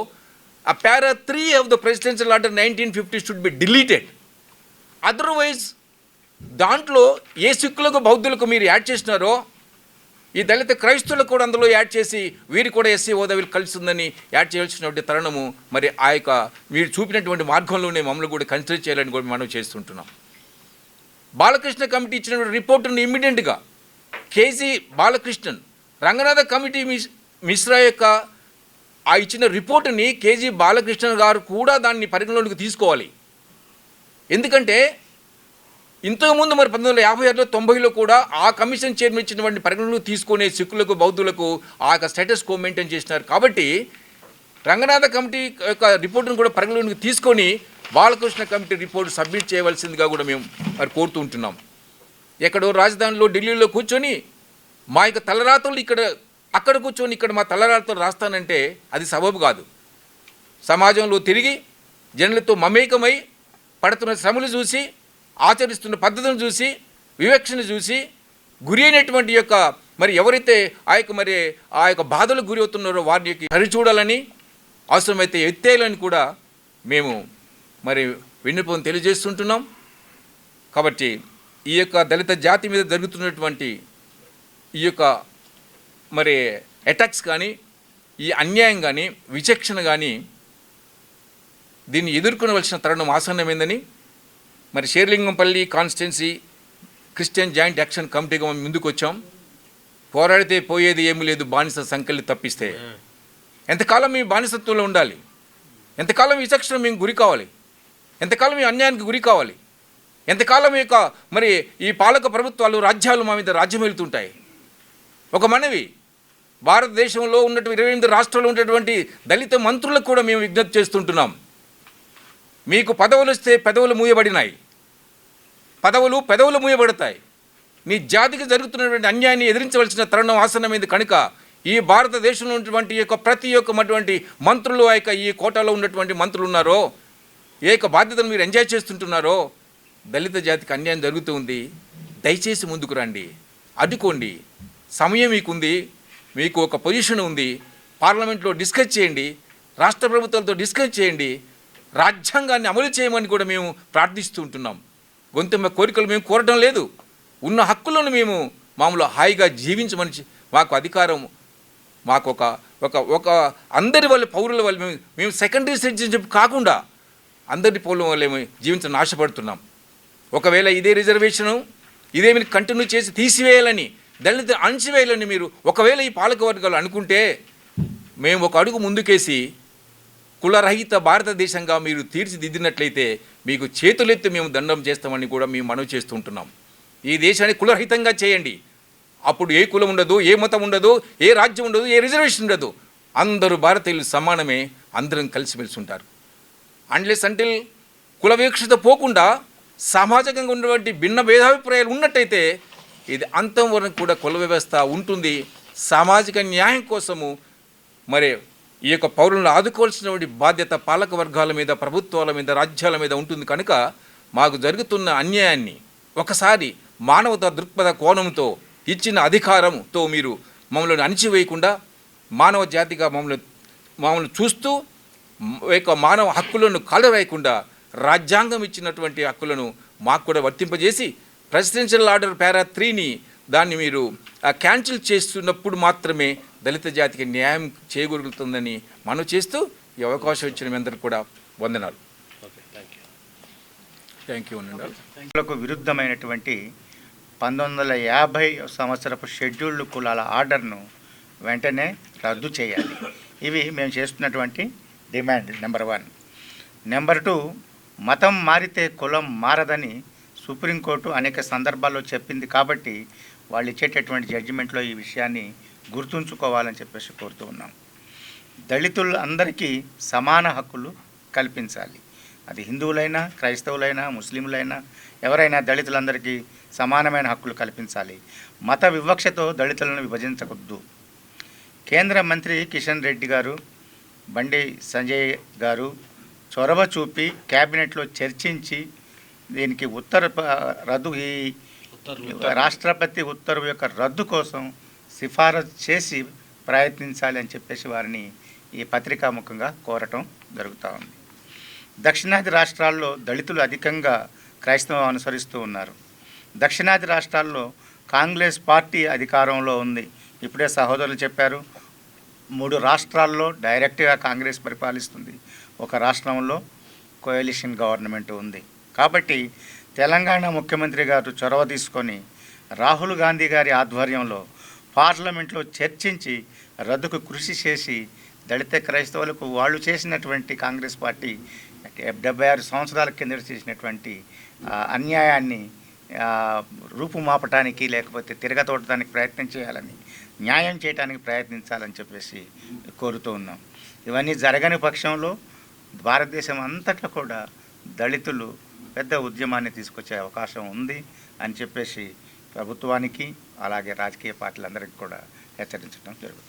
Speaker 6: ఆ పారా 3 of the presidential order 1950 should be deleted. Otherwise దాంట్లో ఏ సిక్కులకు బౌద్ధులకు మీరు యాడ్ చేసినారో ఈ దళిత క్రైస్తవులకు కూడా అందులో యాడ్ చేసి వీరు కూడా ఎస్సీ హోదా వీళ్ళు కలుస్తుందని యాడ్ చేయాల్సినటువంటి తరుణము మరి ఆ యొక్క మీరు చూపినటువంటి మార్గంలోనే మమ్మల్ని కూడా కన్సిడర్ చేయాలని కూడా మనం చేస్తుంటున్నాం. బాలకృష్ణ కమిటీ ఇచ్చినటువంటి రిపోర్టును ఇమ్మీడియట్గా కేజీ బాలకృష్ణన్ రంగనాథ కమిటీ మిశ్రా యొక్క ఆ ఇచ్చిన రిపోర్టుని కేజీ బాలకృష్ణన్ గారు కూడా దాన్ని పరిగణలోకి తీసుకోవాలి. ఎందుకంటే ఇంతకుముందు మరి 1956లో 90లో కూడా ఆ కమిషన్ చైర్మన్ ఇచ్చినటువంటి పరిగణలోకి తీసుకునే సిక్కులకు బౌద్ధులకు ఆ యొక్క స్టేటస్ కో మెయింటైన్ చేసినారు. కాబట్టి రంగనాథ కమిటీ యొక్క రిపోర్టును కూడా పరిగణలోకి తీసుకొని బాలకృష్ణ కమిటీ రిపోర్టు సబ్మిట్ చేయవలసిందిగా కూడా మేము మరి కోరుతూ ఉంటున్నాం. ఎక్కడో రాజధానిలో ఢిల్లీలో కూర్చొని మా యొక్క తలరాతలు అక్కడ కూర్చొని ఇక్కడ మా తలరాతలు రాస్తానంటే అది సబబు కాదు. సమాజంలో తిరిగి జనులతో మమేకమై పడుతున్న శ్రమలు చూసి ఆచరిస్తున్న పద్ధతులను చూసి వివక్షను చూసి గురి అయినటువంటి యొక్క మరి ఎవరైతే ఆ యొక్క బాధలకు గురి అవుతున్నారో వారికి సరిచూడాలని అవసరమైతే ఎత్తేయాలని కూడా మేము మరి విన్నపం తెలియజేస్తుంటున్నాం. కాబట్టి ఈ యొక్క దళిత జాతి మీద జరుగుతున్నటువంటి ఈ యొక్క మరి అటాక్స్ కానీ ఈ అన్యాయం కానీ విచక్షణ కానీ దీన్ని ఎదుర్కొనవలసిన తరుణం ఆసన్నమైందని మరి Serilingampally constituency Christian joint action కమిటీగా మేము ముందుకు వచ్చాం. పోరాడితే పోయేది ఏమీ లేదు బానిస సంఖ్యలు తప్పిస్తే. ఎంతకాలం మేము బానిసత్వంలో ఉండాలి? ఎంతకాలం విచక్షణ మేము గురి కావాలి? ఎంతకాలం ఈ అన్యాయానికి గురి కావాలి? ఎంతకాలం యొక్క మరి ఈ పాలక ప్రభుత్వాలు రాజ్యాలు మా మీద రాజ్యం వెళ్తుంటాయి? ఒక మనవి, భారతదేశంలో ఉన్నటువంటి 28 రాష్ట్రాల్లో ఉన్నటువంటి దళిత మంత్రులకు కూడా మేము విజ్ఞప్తి చేస్తుంటున్నాం. మీకు పదవులు వస్తే పెదవులు మూయబడినాయి, పెదవులు మూయబడతాయి. మీ జాతికి జరుగుతున్నటువంటి అన్యాయాన్ని ఎదిరించవలసిన తరుణం ఆసన్నమైంది కనుక ఈ భారతదేశంలో ఉన్నటువంటి యొక్క ప్రతి ఒక్కటువంటి మంత్రులు ఈ కోటాలో ఉన్నటువంటి మంత్రులు ఉన్నారో ఏ బాధ్యతను మీరు ఎంజాయ్ చేస్తుంటున్నారో దళిత జాతికి అన్యాయం జరుగుతూ ఉంది. దయచేసి ముందుకు రండి, అడ్డుకోండి. సమయం మీకుంది, మీకు ఒక పొజిషన్ ఉంది. పార్లమెంట్లో డిస్కస్ చేయండి, రాష్ట్ర ప్రభుత్వాలతో డిస్కస్ చేయండి, రాజ్యాంగాన్ని అమలు చేయమని కూడా మేము ప్రార్థిస్తూ ఉంటున్నాం. గొంతెమ్మ కోరికలు మేము కోరడం లేదు. ఉన్న హక్కులను మేము మామూలు హాయిగా జీవించమని మాకు అధికారం, మాకు ఒక ఒక ఒక అందరి వల్ల పౌరుల వల్ల మేము సెకండరీ సిటిజన్షిప్ కాకుండా అందరి పౌరుల వల్ల మేము జీవించాలని ఆశపడుతున్నాం. ఒకవేళ ఇదే రిజర్వేషను ఇదే మీరు కంటిన్యూ చేసి తీసివేయాలని, దళిత అణచివేయాలని మీరు ఒకవేళ ఈ పాలక వర్గాలు అనుకుంటే మేము ఒక అడుగు ముందుకేసి కులరహిత భారతదేశంగా మీరు తీర్చిదిద్దినట్లయితే మీకు చేతులెత్తి మేము దండం చేస్తామని కూడా మేము మనవి చేస్తుంటున్నాం. ఈ దేశాన్ని కులరహితంగా చేయండి. అప్పుడు ఏ కులం ఉండదు, ఏ మతం ఉండదు, ఏ రాజ్యం ఉండదు, ఏ రిజర్వేషన్ ఉండదు. అందరూ భారతీయులు సమానమే, అందరం కలిసిమెలిసి ఉంటారు. అన్లెస్ అంటిల్ కుల వివక్షత పోకుండా సామాజికంగా ఉన్నటువంటి భిన్న భేదాభిప్రాయాలు ఉన్నట్టయితే ఇది అంతం వరకు కూడా కుల వ్యవస్థ ఉంటుంది. సామాజిక న్యాయం కోసము మరి ఈ యొక్క పౌరులను ఆదుకోవాల్సినటువంటి బాధ్యత పాలక వర్గాల మీద, ప్రభుత్వాల మీద, రాజ్యాల మీద ఉంటుంది. కనుక మాకు జరుగుతున్న అన్యాయాన్ని ఒకసారి మానవతా దృక్పథ కోణంతో ఇచ్చిన అధికారంతో మీరు మమ్మల్ని అణిచివేయకుండా మానవ జాతిగా మమ్మల్ని చూస్తూ యొక్క మానవ హక్కులను కాలరాయకుండా రాజ్యాంగం ఇచ్చినటువంటి హక్కులను మాకు కూడా వర్తింపజేసి ప్రెసిడెన్షియల్ ఆర్డర్ పారా 3ని దాన్ని మీరు క్యాన్సిల్ చేస్తున్నప్పుడు మాత్రమే దళిత జాతికి న్యాయం చేకూరుతుందని మనం చేస్తూ ఈ అవకాశం ఇచ్చిన మీ అందరికీ కూడా వందనాలు. థ్యాంక్ యూ
Speaker 2: కు విరుద్ధమైనటువంటి 1950 సంవత్సరపు షెడ్యూల్డ్ కులాల ఆర్డర్ను వెంటనే రద్దు చేయాలి. ఇవి మేము చేస్తున్నటువంటి డిమాండ్ నెంబర్ 1. నెంబర్ 2, మతం మారితే కులం మారదని సుప్రీంకోర్టు అనేక సందర్భాల్లో చెప్పింది. కాబట్టి వాళ్ళు ఇచ్చేటటువంటి జడ్జిమెంట్లో ఈ విషయాన్ని గుర్తుంచుకోవాలని చెప్పేసి కోరుతూ ఉన్నాం. దళితులు అందరికీ సమాన హక్కులు కల్పించాలి. అది హిందువులైనా, క్రైస్తవులైనా, ముస్లింలైనా, ఎవరైనా దళితులందరికీ సమానమైన హక్కులు కల్పించాలి. మత వివక్షతో దళితులను విభజించకూడదు. కేంద్ర మంత్రి కిషన్ రెడ్డి గారు, బండి సంజయ్ గారు చొరవ చూపి క్యాబినెట్లో చర్చించి దీనికి రాష్ట్రపతి ఉత్తర్వు యొక్క రద్దు కోసం సిఫారసు చేసి ప్రయత్నించాలి అని చెప్పేసి వారిని ఈ పత్రికాముఖంగా కోరటం జరుగుతూ ఉంది. దక్షిణాది రాష్ట్రాల్లో దళితులు అధికంగా క్రైస్తవం అనుసరిస్తూ ఉన్నారు. దక్షిణాది రాష్ట్రాల్లో కాంగ్రెస్ పార్టీ అధికారంలో ఉంది. ఇప్పుడే సహోదరులు చెప్పారు, 3 రాష్ట్రాల్లో డైరెక్ట్గా కాంగ్రెస్ పరిపాలిస్తుంది, ఒక రాష్ట్రంలో కోయలిషన్ గవర్నమెంట్ ఉంది. కాబట్టి తెలంగాణ ముఖ్యమంత్రి గారు చొరవ తీసుకొని రాహుల్ గాంధీ గారి ఆధ్వర్యంలో పార్లమెంట్లో చర్చించి రద్దుకు కృషి చేసి దళిత క్రైస్తవులకు వాళ్ళు చేసినటువంటి కాంగ్రెస్ పార్టీ 76 సంవత్సరాల కింద చేసినటువంటి అన్యాయాన్ని రూపుమాపటానికి లేకపోతే తిరగతోడటానికి ప్రయత్నం చేయాలని, న్యాయం చేయడానికి ప్రయత్నించాలని చెప్పేసి కోరుతూ ఉన్నాం. ఇవన్నీ జరగని పక్షంలో భారతదేశం అంతటా కూడా దళితులు పెద్ద ఉద్యమాన్ని తీసుకొచ్చే అవకాశం ఉంది అని చెప్పేసి ప్రభుత్వానికి అలాగే రాజకీయ పార్టీలందరికీ కూడా హెచ్చరించడం జరుగుతుంది.